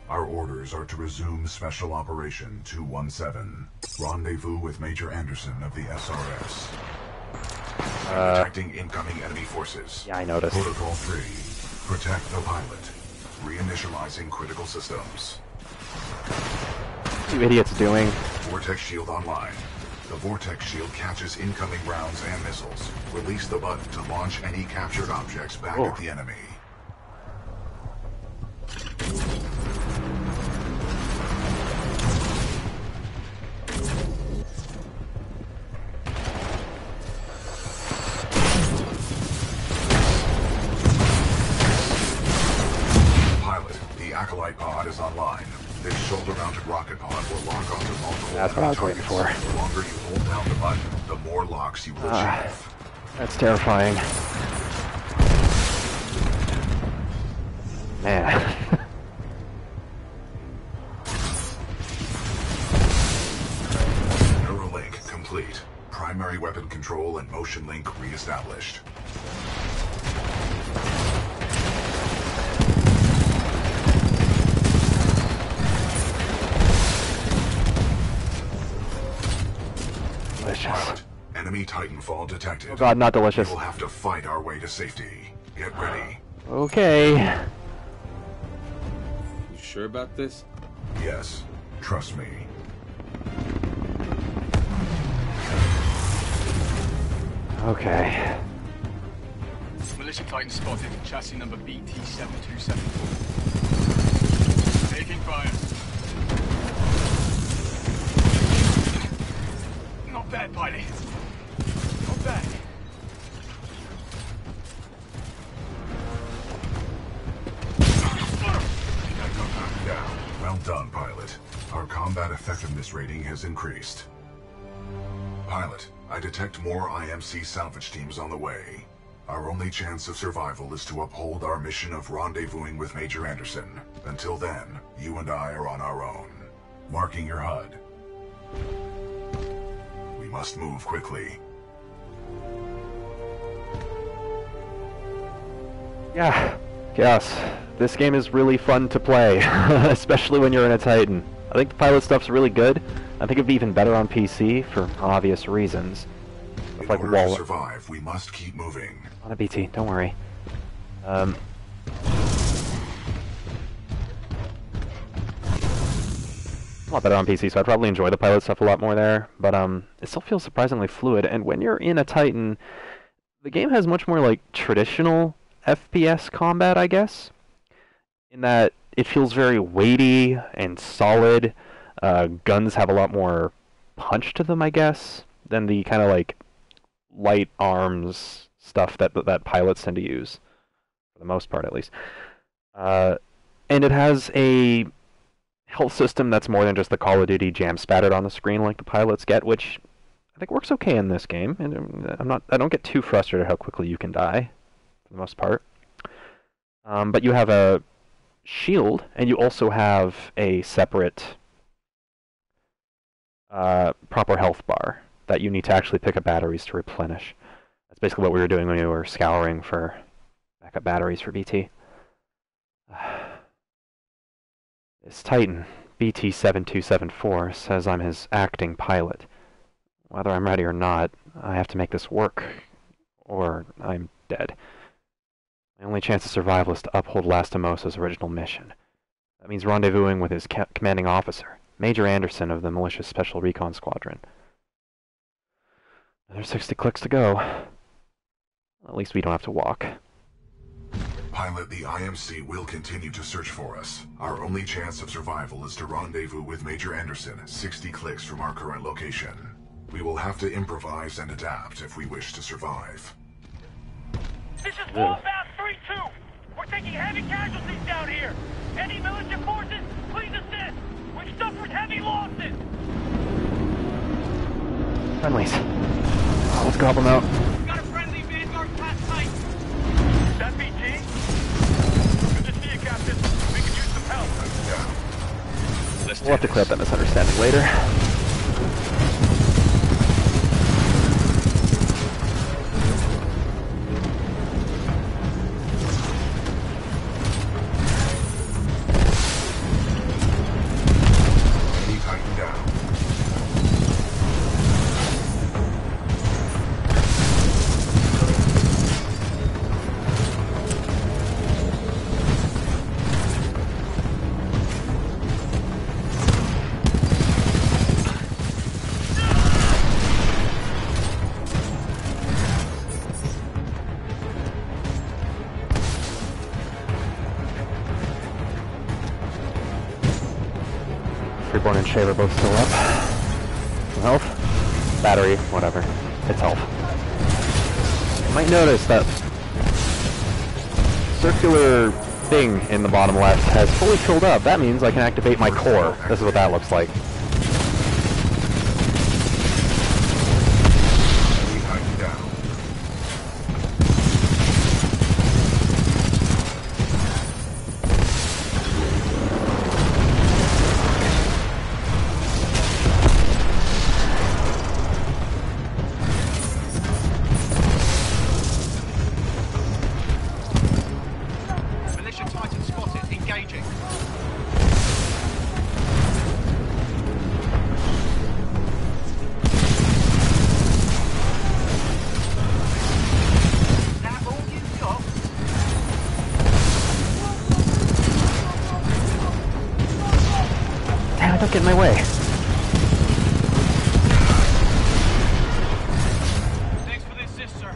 Our orders are to resume Special Operation 217. Rendezvous with Major Anderson of the SRS. Detecting incoming enemy forces. Yeah, I noticed. Protocol 3. Protect the pilot. Reinitializing critical systems. What are you idiots doing? Vortex shield online. The Vortex shield catches incoming rounds and missiles. Release the button to launch any captured objects back at the enemy. Pilot, the Acolyte pod is online. This shoulder-mounted rocket pod will lock onto multiple That's what I was waiting for. The longer you hold down the button, the more locks you will achieve. That's terrifying. Man. Neuralink complete. Primary weapon control and motion link re-established. Delicious. Enemy Titanfall detected. Oh god, not delicious. We will have to fight our way to safety. Get ready. Okay. You sure about this? Yes. Trust me. Okay. Militia Titan spotted, chassis number BT-7274. Taking fire. Not bad, pilot. Not bad. Down. Well done, pilot. Our combat effectiveness rating has increased. Pilot, I detect more IMC salvage teams on the way. Our only chance of survival is to uphold our mission of rendezvousing with Major Anderson. Until then, you and I are on our own. Marking your HUD. We must move quickly. Yeah, yes. This game is really fun to play, especially when you're in a Titan. I think the pilot stuff's really good. I think it'd be even better on PC for obvious reasons. In order to survive, we must keep moving. On a BT, don't worry. A lot better on PC, so I'd probably enjoy the pilot stuff a lot more there. But it still feels surprisingly fluid. And when you're in a Titan, the game has much more like traditional FPS combat, I guess, in that it feels very weighty and solid. Guns have a lot more punch to them, I guess, than the kind of like light arms stuff that pilots tend to use, for the most part at least. And it has a health system that's more than just the Call of Duty jam spattered on the screen like the pilots get, which I think works okay in this game. And I don't get too frustrated how quickly you can die, for the most part. But you have a shield, and you also have a separate proper health bar that you need to actually pick up batteries to replenish. That's basically what we were doing when we were scouring for backup batteries for BT. This Titan, BT-7274, says I'm his acting pilot. Whether I'm ready or not, I have to make this work, or I'm dead. My only chance of survival is to uphold Lastimosa's original mission. That means rendezvousing with his commanding officer, Major Anderson of the Militia Special Recon Squadron. Another 60 clicks to go. At least we don't have to walk. Pilot, the IMC will continue to search for us. Our only chance of survival is to rendezvous with Major Anderson, 60 clicks from our current location. We will have to improvise and adapt if we wish to survive. This is Wallbound 3-2. We're taking heavy casualties down here. Any militia forces, please assist. We've suffered heavy losses. Friendlies. Let's go help them out. Got a friendly Vanguard class type. That BT? Good to see you, Captain. We could use some help. We'll have to clear up that misunderstanding later. Freeborn and Shave are both still up. Some health. Battery, whatever. It's health. You might notice that circular thing in the bottom left has fully filled up. That means I can activate my core. This is what that looks like. Don't get in my way. Thanks for the assist, sir.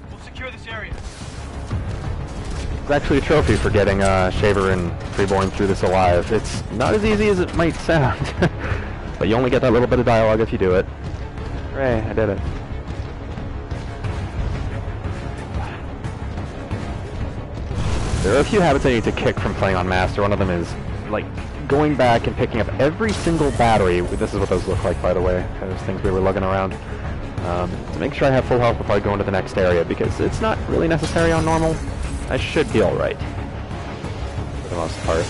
We'll secure this area. It's actually a trophy for getting Shaver and Freeborn through this alive. It's not as easy as it might sound, but you only get that little bit of dialogue if you do it. Hooray, I did it. There are a few habits I need to kick from playing on Master. One of them is, like, going back and picking up every single battery. This is what those look like, by the way. Those things we were lugging around. to make sure I have full health before I go into the next area, because it's not really necessary on normal. I should be alright, for the most part.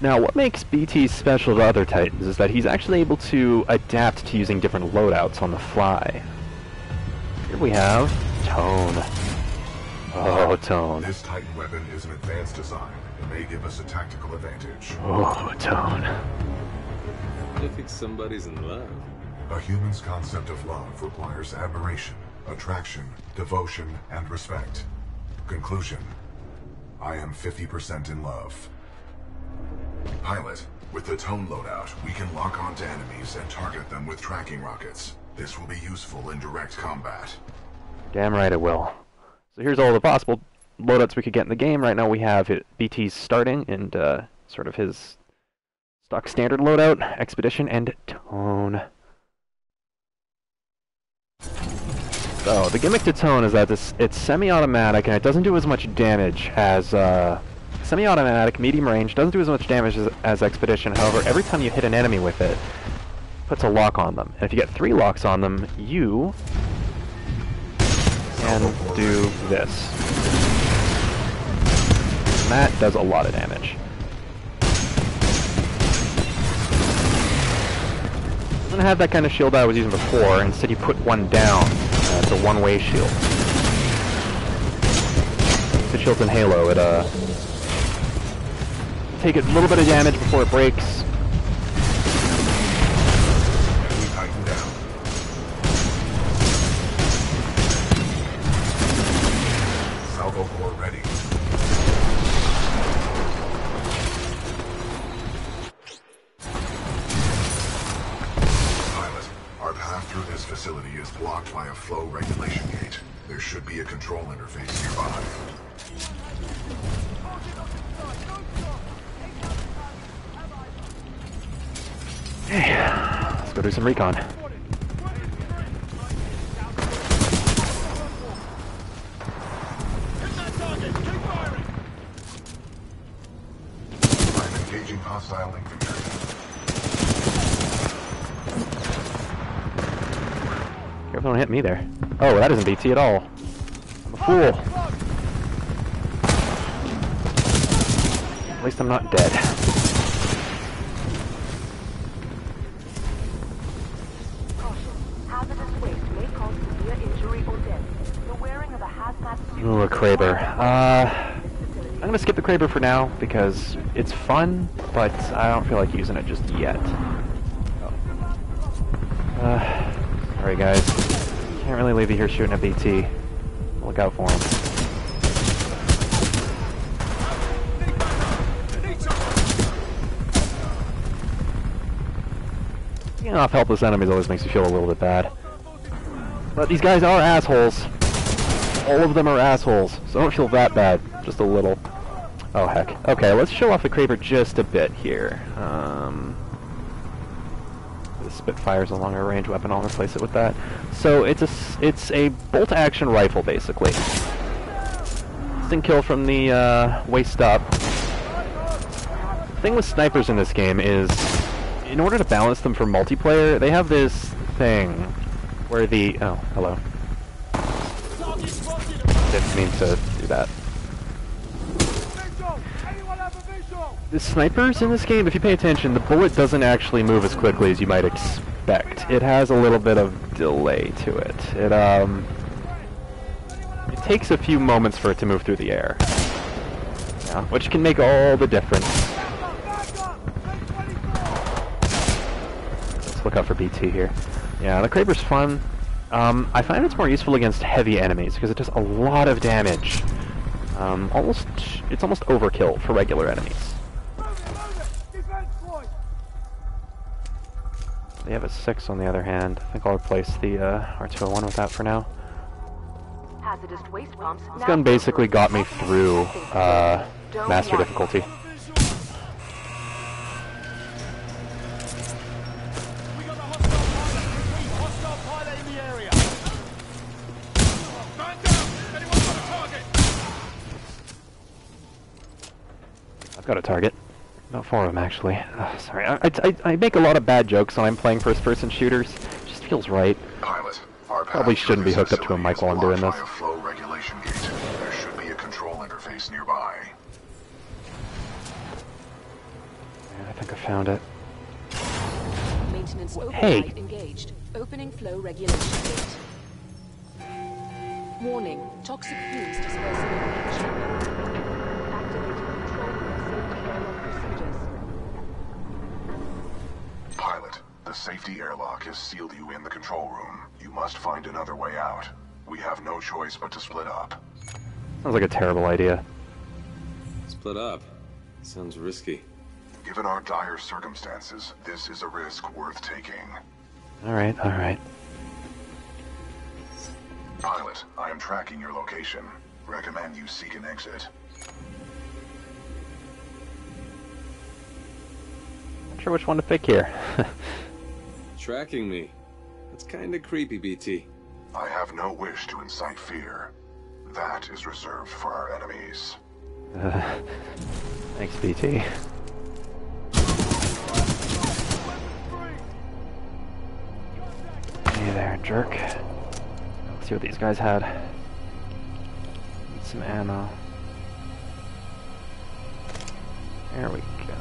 Now, what makes BT special to other Titans is that he's actually able to adapt to using different loadouts on the fly. Here we have Tone. Oh, Tone. This Titan weapon is an advanced design. It may give us a tactical advantage. Oh, Tone. I think somebody's in love. A human's concept of love requires admiration, attraction, devotion, and respect. Conclusion. I am 50% in love. Pilot, with the Tone loadout, we can lock onto enemies and target them with tracking rockets. This will be useful in direct combat. Damn right it will. So here's all the possible loadouts we could get in the game. Right now we have BT's starting and sort of his stock standard loadout, Expedition, and Tone. So the gimmick to Tone is that it's semi-automatic and it doesn't do as much damage as semi-automatic, medium range, doesn't do as much damage as Expedition. However, every time you hit an enemy with it, puts a lock on them. And if you get 3 locks on them, you can do this. And that does a lot of damage. Doesn't have that kind of shield I was using before. Instead, you put one down. It's a one-way shield. The shields in Halo, it take a little bit of damage before it breaks. Salvo core ready. Pilot, our path through this facility is blocked by a flow regulation gate. There should be a control interface nearby. Okay, let's go do some recon. I'm engaging hostile infantry. Careful, don't hit me there. Oh, that isn't BT at all. I'm a fool. At least I'm not dead. Ooh, a Kraber. I'm gonna skip the Kraber for now because it's fun, but I don't feel like using it just yet. Sorry guys. Can't really leave you here shooting at BT. Look out for him. Being off helpless enemies always makes you feel a little bit bad. But these guys are assholes. All of them are assholes, so don't feel that bad. Just a little. Oh, heck. Okay, let's show off the Kraber just a bit here. The Spitfire's a longer range weapon, I'll replace it with that. So, it's a bolt-action rifle, basically. Instant kill from the waist up. The thing with snipers in this game is, in order to balance them for multiplayer, they have this thing where the... Oh, hello. Didn't mean to do that. The snipers in this game, if you pay attention, the bullet doesn't actually move as quickly as you might expect. It has a little bit of delay to it. It takes a few moments for it to move through the air. Yeah, which can make all the difference. Let's look out for BT here. Yeah, the Kraber's fun. I find it's more useful against heavy enemies because it does a lot of damage. It's almost overkill for regular enemies. They have a 6 on the other hand. I think I'll replace the R201 with that for now. This gun basically got me through Master difficulty. I've got a target. About 4 of them, actually. Sorry, I make a lot of bad jokes when I'm playing first-person shooters. It just feels right. Pilot, our Probably shouldn't be hooked up to a mic while I'm doing this. Flow regulation gate. There should be a control interface nearby. Yeah, I think I found it. Maintenance override Hey! engaged. Opening flow regulation gate. Warning, toxic fumes dispersing in the chamber. Activating control room safety airlock procedures. Pilot, the safety airlock has sealed you in the control room. You must find another way out. We have no choice but to split up. Sounds like a terrible idea. Split up? Sounds risky. Given our dire circumstances, this is a risk worth taking. Alright, alright. Pilot, I am tracking your location. Recommend you seek an exit. Not sure which one to pick here. Tracking me. That's kinda creepy, BT. I have no wish to incite fear. That is reserved for our enemies. Thanks, BT. Hey there, jerk. Let's see what these guys had. Need some ammo. There we go.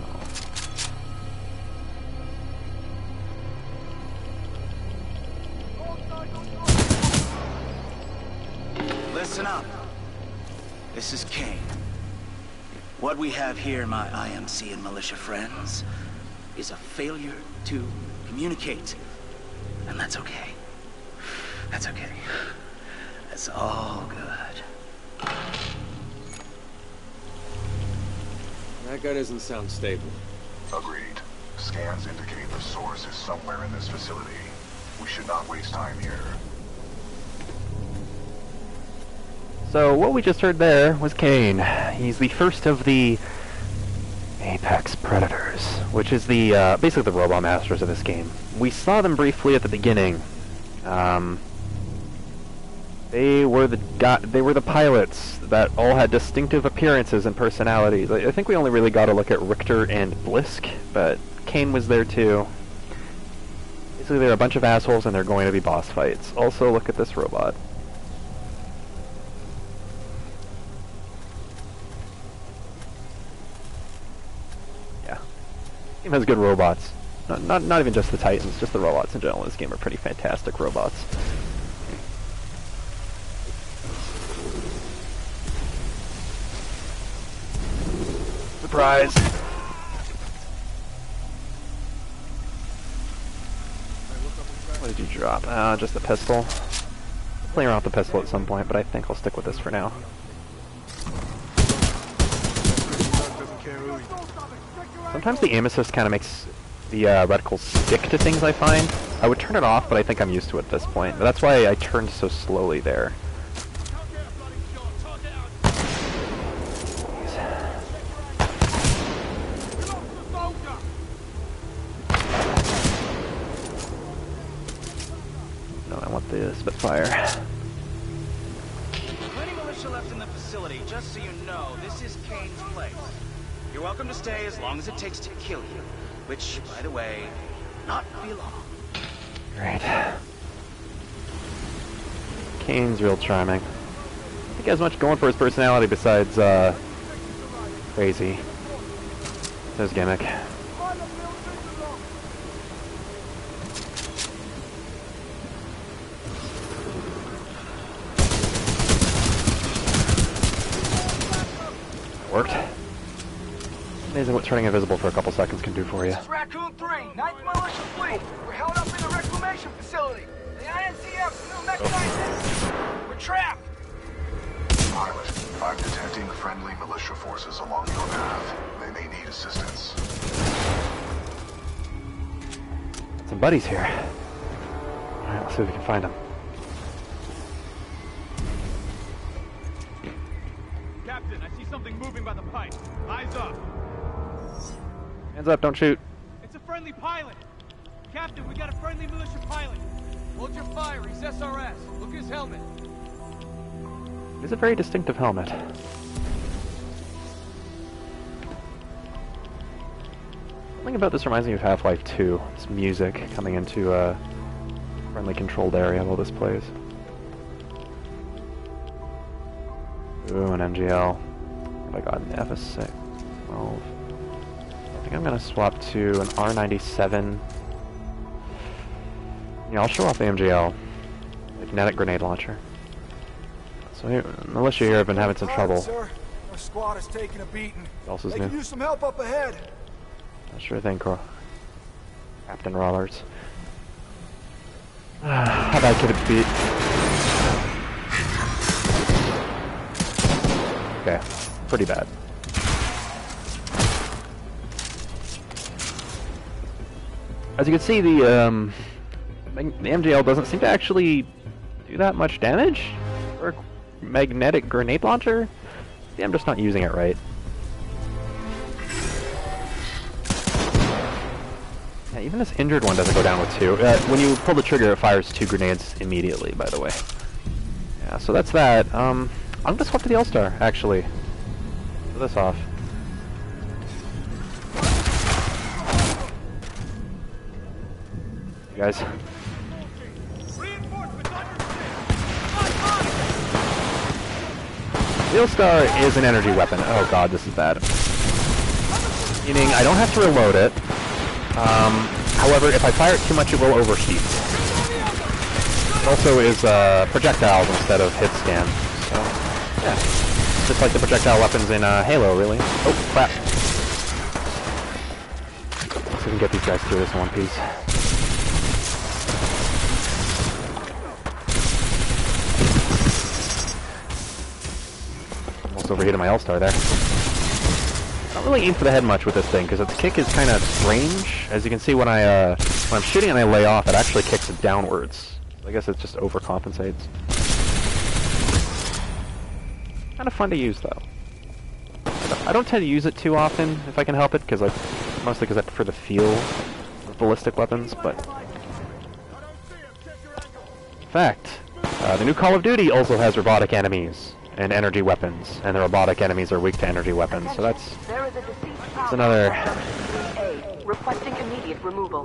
Listen up. This is Kane. What we have here, my IMC and militia friends, is a failure to communicate. And that's okay. That's okay. That's all good. That guy doesn't sound stable. Agreed. Scans indicate the source is somewhere in this facility. We should not waste time here. So what we just heard there was Kane. He's the first of the Apex Predators, which is the basically the robot masters of this game. We saw them briefly at the beginning. They were the pilots that all had distinctive appearances and personalities. I think we only really got to look at Richter and Blisk, but Kane was there too. Basically, they're a bunch of assholes, and they're going to be boss fights. Also, look at this robot. Game has good robots. Not even just the Titans, just the robots in general in this game are pretty fantastic robots. Surprise! What did you drop? Just a pistol. I'll play around with the pistol at some point, but I think I'll stick with this for now. Sometimes the aim assist kind of makes the reticles stick to things, I find. I would turn it off, but I think I'm used to it at this point. But that's why I turned so slowly there. No, I want the Spitfire. Plenty militia left in the facility. Just so you know, this is Kane's place. You're welcome to stay as long as it takes to kill you. Which, by the way, not be long. Great. Kane's real charming. I think he has much going for his personality besides, crazy. His gimmick. Worked. Amazing what turning invisible for a couple seconds can do for you. This is Raccoon 3, 9th Militia Fleet. We're held up in the reclamation facility. The INCF's new mechanized. We're trapped. Pilot, I'm detecting friendly militia forces along your path. They may need assistance. Some buddies here. Alright, let's see if we can find them. Captain, I see something moving by the pipe. Eyes up. Hands up, don't shoot. It's a friendly pilot. Captain, we got a friendly militia pilot. Hold your fire, he's SRS. Look at his helmet. It's a very distinctive helmet. Something about this reminds me of Half-Life 2. This music coming into a friendly controlled area while this plays. Ooh, an MGL. What have I got? An FS6. 12. I think I'm gonna swap to an R97. Yeah, I'll show off the MGL. Magnetic grenade launcher. So here, militia here have been having some trouble. Sir, our squad is taking a beating. What else is They new? can use some help up ahead. Sure thing, Captain Roberts. How bad could it be? Okay, pretty bad. As you can see, the MGL doesn't seem to actually do that much damage for a magnetic grenade launcher. Yeah, I'm just not using it right. Yeah, even this injured one doesn't go down with 2. When you pull the trigger, it fires 2 grenades immediately, by the way. Yeah, so that's that. I'm gonna swap to the L-Star, actually. Put this off. You guys. The L-Star is an energy weapon. Oh god, this is bad. Meaning, I don't have to reload it. However, if I fire it too much, it will overheat. It also is projectiles instead of hit scan. So, yeah. Just like the projectile weapons in Halo, really. Oh, crap. Let's see if we can get these guys through this in one piece. Almost overheated my L-Star there. Not really aim for the head much with this thing, because its kick is kind of strange. As you can see, when I'm shooting and I lay off, it actually kicks it downwards. So I guess it just overcompensates. Kind of fun to use, though. I don't tend to use it too often, if I can help it, mostly because I prefer the feel of ballistic weapons, but... In fact, the new Call of Duty also has robotic enemies and energy weapons, and the robotic enemies are weak to energy weapons, so that's another... Requesting immediate removal.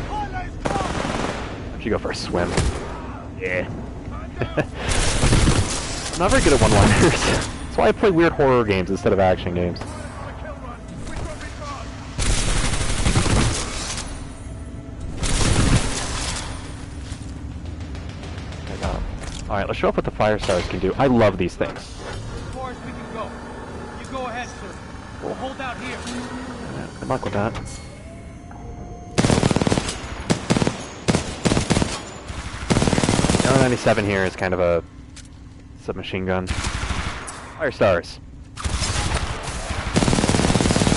Why don't you go for a swim? Yeah. I'm not very good at one-liners. That's why I play weird horror games instead of action games. Alright, let's show off what the fire stars can do. I love these things. As far as we can go. You go ahead, sir. We'll hold out here. Yeah, good luck with that. The R97 here is kind of a submachine gun. Fire stars.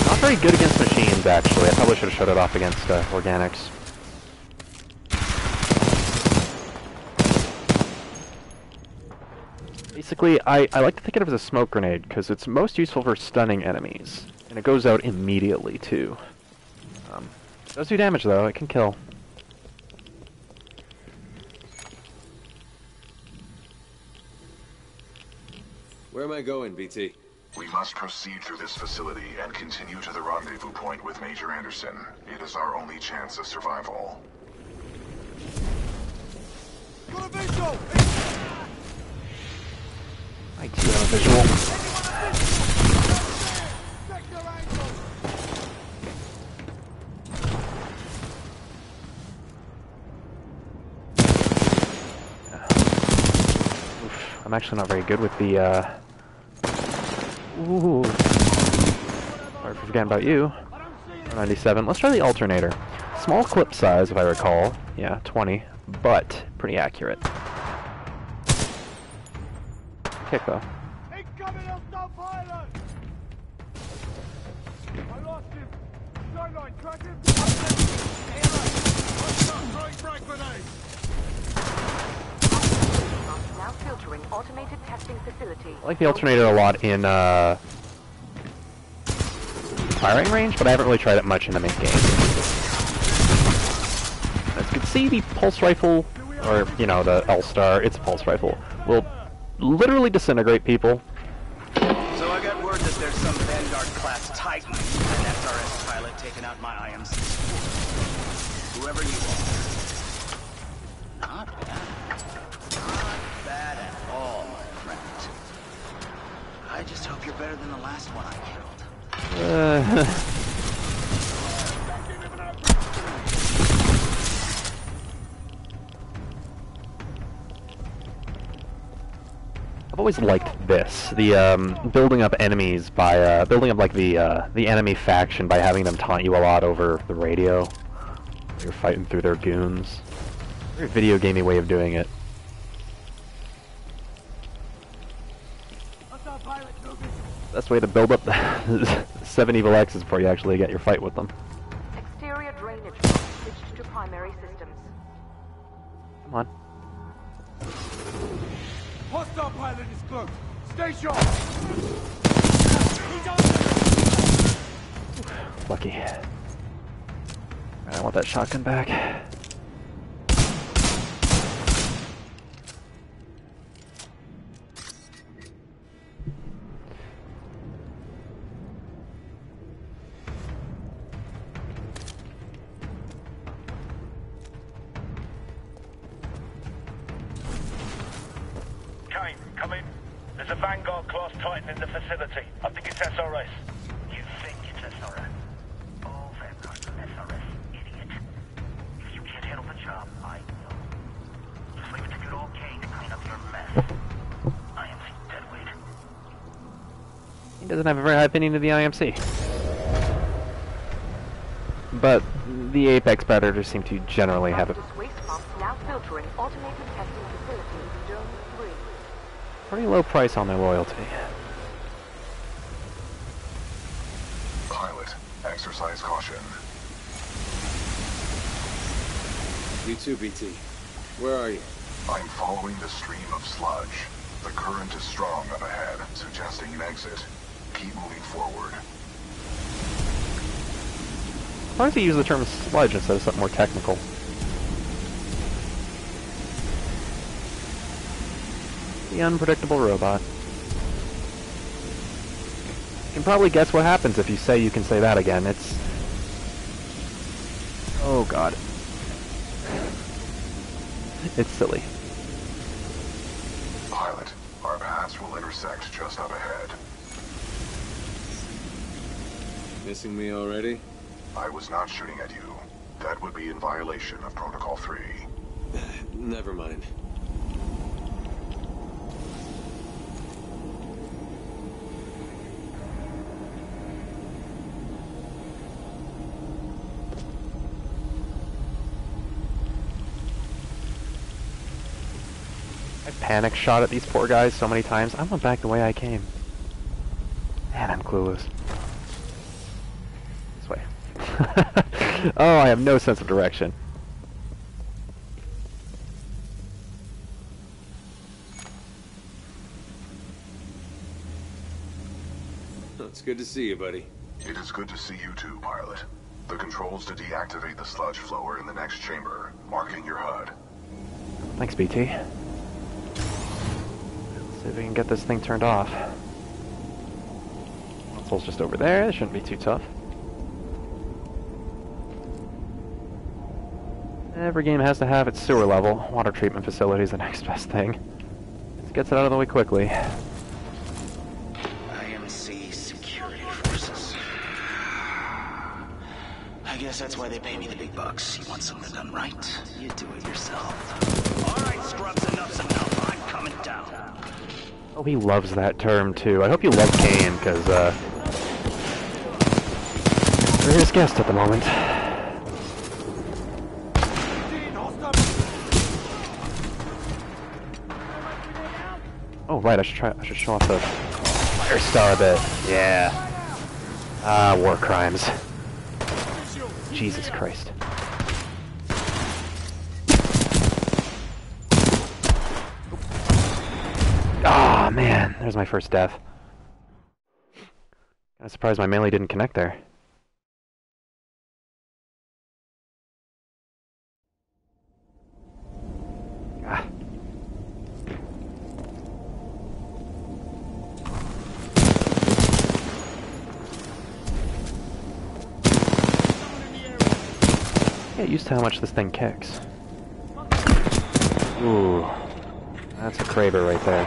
Not very good against machines, actually. I probably should have shut it off against organics. Basically, I like to think of it as a smoke grenade, because it's most useful for stunning enemies. And it goes out immediately, too. It does do damage, though. It can kill. Where am I going, BT? We must proceed through this facility and continue to the rendezvous point with Major Anderson. It is our only chance of survival. Got a visual! I do have a visual. Oof, I'm actually not very good with the, Ooh. Sorry for forgetting about you. 97. Let's try the alternator. Small clip size, if I recall. Yeah, 20. But pretty accurate. Kick, though. Incoming hostile pilot! I lost him. Sideline, track him. Throwing frag grenade. Now filtering automated testing facility. I like the alternator a lot in firing range, but I haven't really tried it much in the main game. As you can see, the pulse rifle, or, you know, the L-Star, it's a pulse rifle, will literally disintegrate people. So I got word that there's some Vanguard-class Titan, an SRS pilot taking out my IMC force. Whoever you are. Not bad. Not bad at all, my friend. I just hope you're better than the last one I killed. I've always liked this, the building up enemies by building up like the enemy faction by having them taunt you a lot over the radio. You're fighting through their goons. Very video gamey way of doing it. Best way to build up the 7 evil X's before you actually get your fight with them. Exterior drainage switched to primary systems. Come on. Hostile pilot is close. Stay sharp. Lucky. I want that shotgun back. Kane, come in. There's a Vanguard-class Titan in the facility. I think it's SRS. You think it's SRS? All Vanguard's an SRS, idiot. If you can't handle the job, I will. Just leave it to good old Kane to clean up your mess. IMC deadweight. He doesn't have a very high opinion of the IMC. But the Apex Predators seem to generally have a Waste pumps now filtering automated testing facility Dome 3. pretty low price on their loyalty. Pilot, exercise caution. You too, BT. Where are you? I'm following the stream of sludge. The current is strong up ahead, suggesting an exit. Keep moving forward. Why does he use the term sludge instead of something more technical? The unpredictable robot. You can probably guess what happens if you say you can say that again. It's... oh god. It's silly. Pilot, our paths will intersect just up ahead. Missing me already? I was not shooting at you. That would be in violation of Protocol 3. Never mind. I panic shot at these poor guys so many times. I went back the way I came. Man, I'm clueless. This way. Oh, I have no sense of direction. It's good to see you, buddy. It is good to see you too, pilot. The controls to deactivate the sludge flow are in the next chamber, marking your HUD. Thanks, BT. Let's see if we can get this thing turned off. Console's just over there. It shouldn't be too tough. Every game has to have its sewer level. Water treatment facility is the next best thing. It gets it out of the way quickly. IMC security forces. I guess that's why they pay me the big bucks. You want something done right? You do it yourself. All right, scrubs, enough's enough. I'm coming down. Oh, he loves that term too. I hope you love Kane, because you're his guest at the moment. Oh right, I should show off the fire star a bit. Yeah. Ah, war crimes. Jesus Christ. Ah, man, there's my first death. Kinda surprised my melee didn't connect there. Ah. Get used to how much this thing kicks. Ooh. That's a Kraber right there.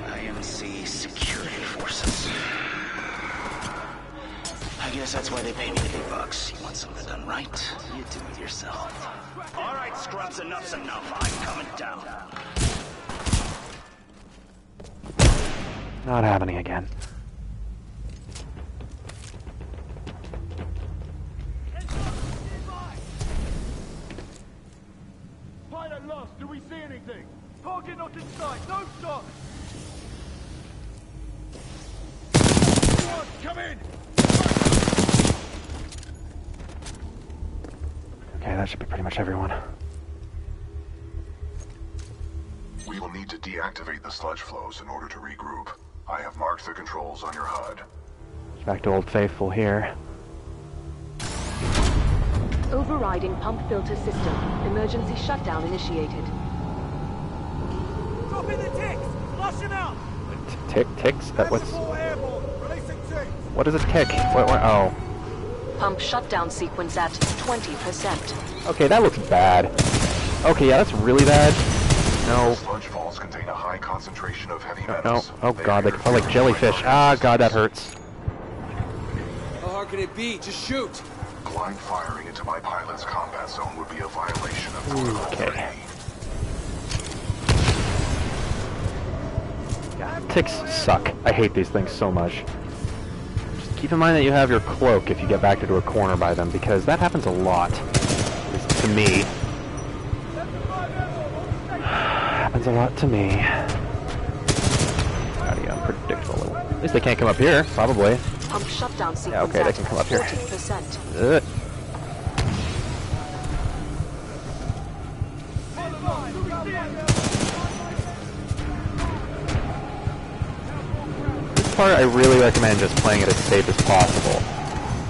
IMC security forces. I guess that's why they pay me the big bucks. You want something done right? You do it yourself. All right, scrubs, enough's enough. I'm coming down. Not happening again. Pilot lost. Do we see anything? Target not in sight. Don't stop. Come in. Okay, that should be pretty much everyone. We will need to deactivate the sludge flows in order to regroup. I have marked the controls on your HUD. Back to Old Faithful here. Overriding pump filter system. Emergency shutdown initiated. Drop in the ticks! Flush him out! Ticks? What's... Airborne! Releasing ticks! What is a tick? What, oh. Pump shutdown sequence at 20%. Okay, that looks bad. Okay, yeah, that's really bad. No. Sludge falls contain a high concentration of heavy metals. No. Oh god, they fall like jellyfish. Ah, god, that hurts. How hard can it be? Just shoot! Blind firing into my pilot's combat zone would be a violation of Protocol 3. Yeah, ticks suck. I hate these things so much. Just keep in mind that you have your cloak if you get backed into a corner by them, because that happens a lot. At least to me. Happens a lot to me. Howdy, unpredictable. At least they can't come up here, probably. Pump shutdown sequence Yeah, okay, they can come up here. 40%. This part I really recommend just playing it as safe as possible.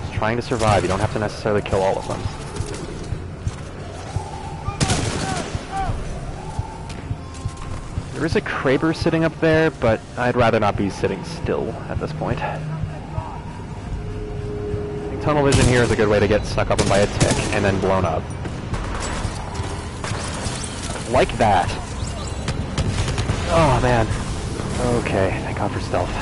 Just trying to survive. You don't have to necessarily kill all of them. There is a Kraber sitting up there, but I'd rather not be sitting still at this point. I think tunnel vision here is a good way to get stuck up by a tick and then blown up. Like that. Oh man. Okay, thank God for stealth.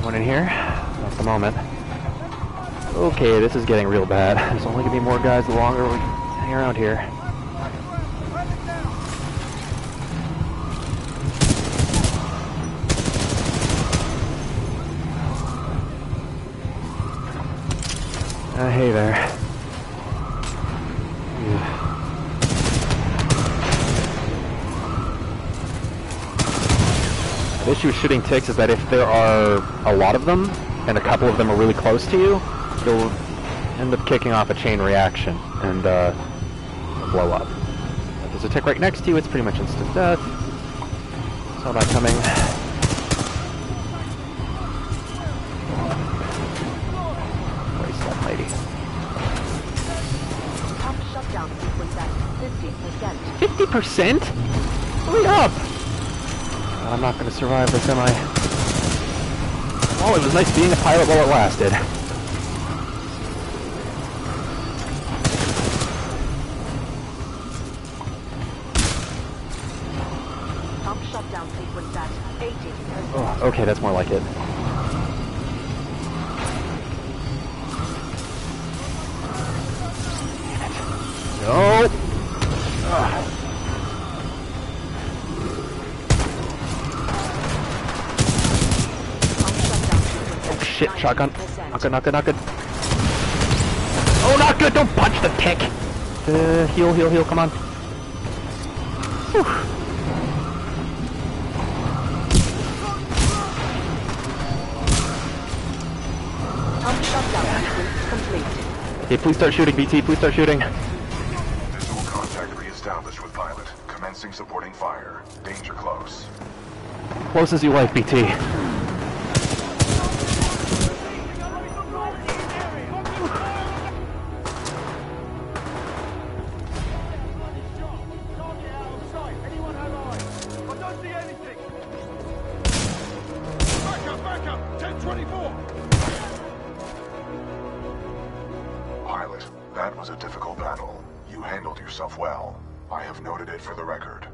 One in here? Not at the moment. Okay, this is getting real bad. There's only gonna be more guys the longer we hang around here. Hey there. The issue with shooting ticks is that if there are a lot of them, and a couple of them are really close to you, you'll end up kicking off a chain reaction, and it'll blow up. If there's a tick right next to you, it's pretty much instant death. Saw that coming. Waste that lady. Pump shutdown sequence at 50%. 50%? Hurry up! I'm not going to survive this, am I? Oh, it was nice being a pilot while it lasted. Pump shutdown sequence at 80%. Oh, okay, that's more like it. No! Ugh. Shit, shotgun. Not good, not good, not good. Oh, not good! Don't punch the tick! Heal, heal, heal, come on. Whew. Pump shutdown sequence complete. Okay, please start shooting, BT, please start shooting. Visual contact re-established with pilot. Commencing supporting fire. Danger close. Close as you like, BT. was a difficult battle. You handled yourself well. I have noted it for the record.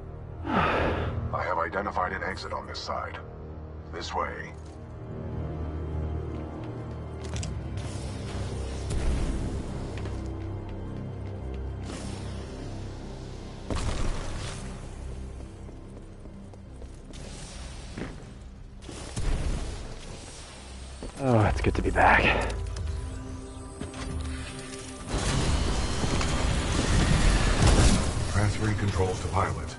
I have identified an exit on this side. This way. Oh, it's good to be back. Transferring controls to pilot.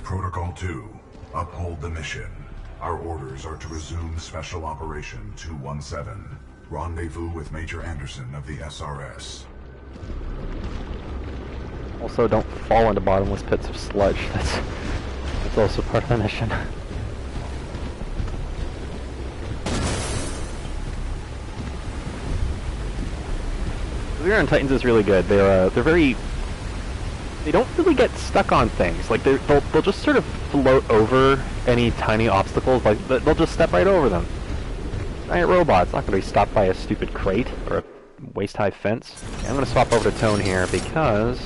Protocol 2. Uphold the mission. Our orders are to resume Special Operation 217. Rendezvous with Major Anderson of the SRS. Also, don't fall into bottomless pits of sludge. That's also part of the mission. Zero on Titans is really good. They're very. They don't really get stuck on things. Like they'll just sort of float over any tiny obstacles. Like they'll just step right over them. Giant robot's not going to be stopped by a stupid crate or a waist-high fence. Okay, I'm going to swap over to Tone here because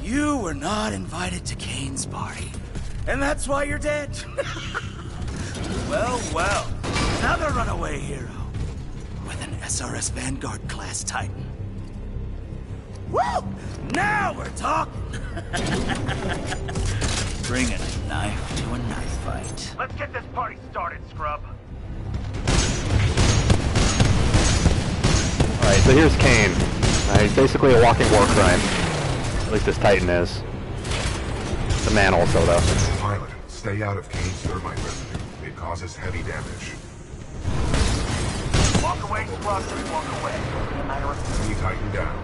you were not invited to Kane's party, and that's why you're dead. Well, another runaway hero with an SRS Vanguard class Titan. Woo! Now we're talking! Bringing a knife to a knife fight. Let's get this party started, scrub. Alright, so here's Kane. He's basically a walking war crime. At least this Titan is. The man also, though. Pilot, stay out of Kane's thermite residue. It causes heavy damage. Walk away, scrub, just walk away. No matter what. Enemy Titan down.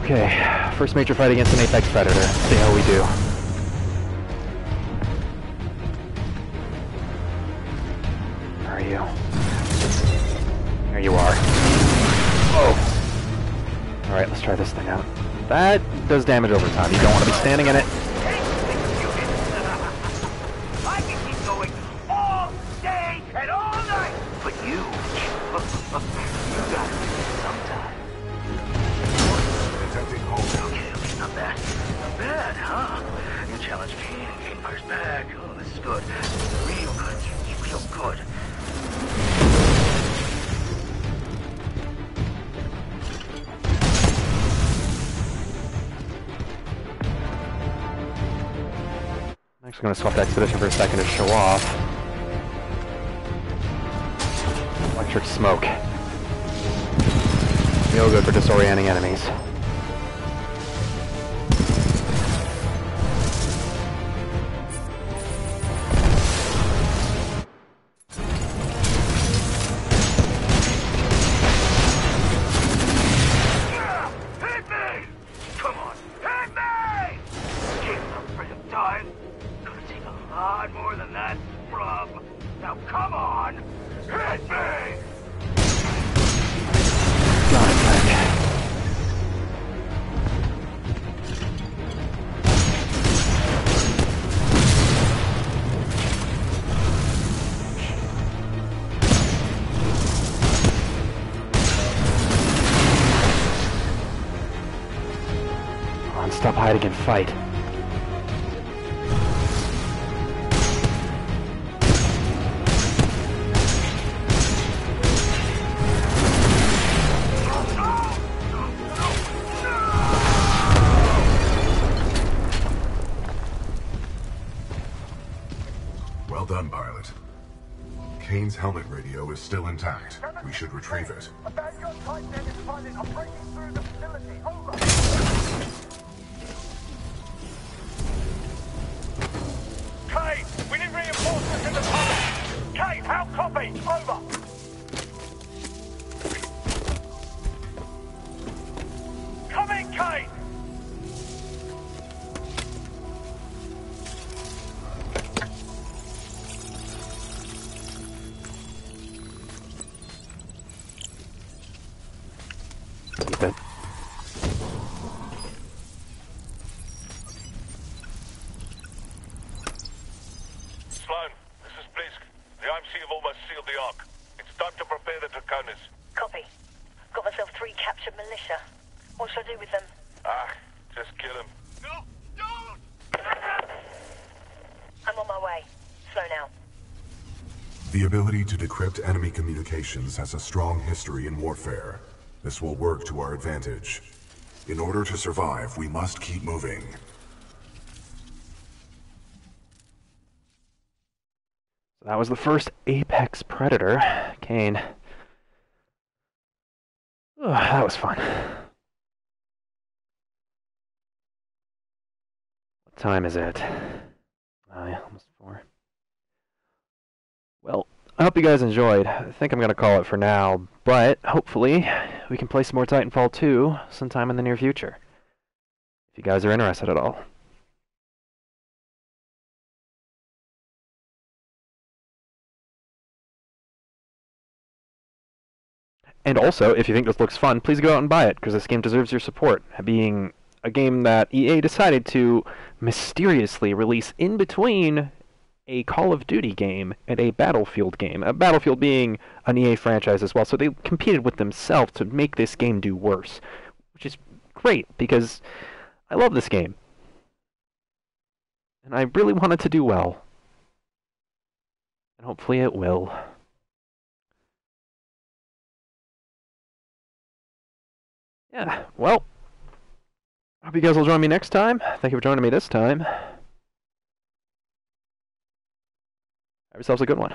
Okay, first major fight against an Apex Predator. See how we do. Where are you? There you are. Oh! Alright, let's try this thing out. That does damage over time. You don't want to be standing in it. I can keep going all day and all night, but you gotta do it sometime. Okay, not bad. Not bad, huh? You challenge Kane, Kane fires back. Oh, this is good. Real good. Real good. I'm actually going to swap to Expedition for a second to show off. Electric smoke. Real good for disorienting enemies. Stop hiding and fight. Well done, pilot. Kane's helmet radio is still intact. We should retrieve it. A Vanguard Titan is pilot. I'm breaking through the facility. Over. Kane, we need reinforcements in the tunnel. Kane, how copy? Over. Come in, Kane. Keep it. The ability to decrypt enemy communications has a strong history in warfare. This will work to our advantage. In order to survive, we must keep moving. So that was the first Apex Predator. Kane. Oh, that was fun. What time is it? Oh, yeah, almost 4. Well, I hope you guys enjoyed. I think I'm going to call it for now, but hopefully we can play some more Titanfall 2 sometime in the near future. If you guys are interested at all. And also, if you think this looks fun, please go out and buy it, because this game deserves your support. Being a game that EA decided to mysteriously release in between a Call of Duty game and a Battlefield game. Battlefield being an EA franchise as well, so they competed with themselves to make this game do worse. Which is great, because I love this game. And I really want it to do well. And hopefully it will. Yeah, well, I hope you guys will join me next time. Thank you for joining me this time. Have yourselves a good one.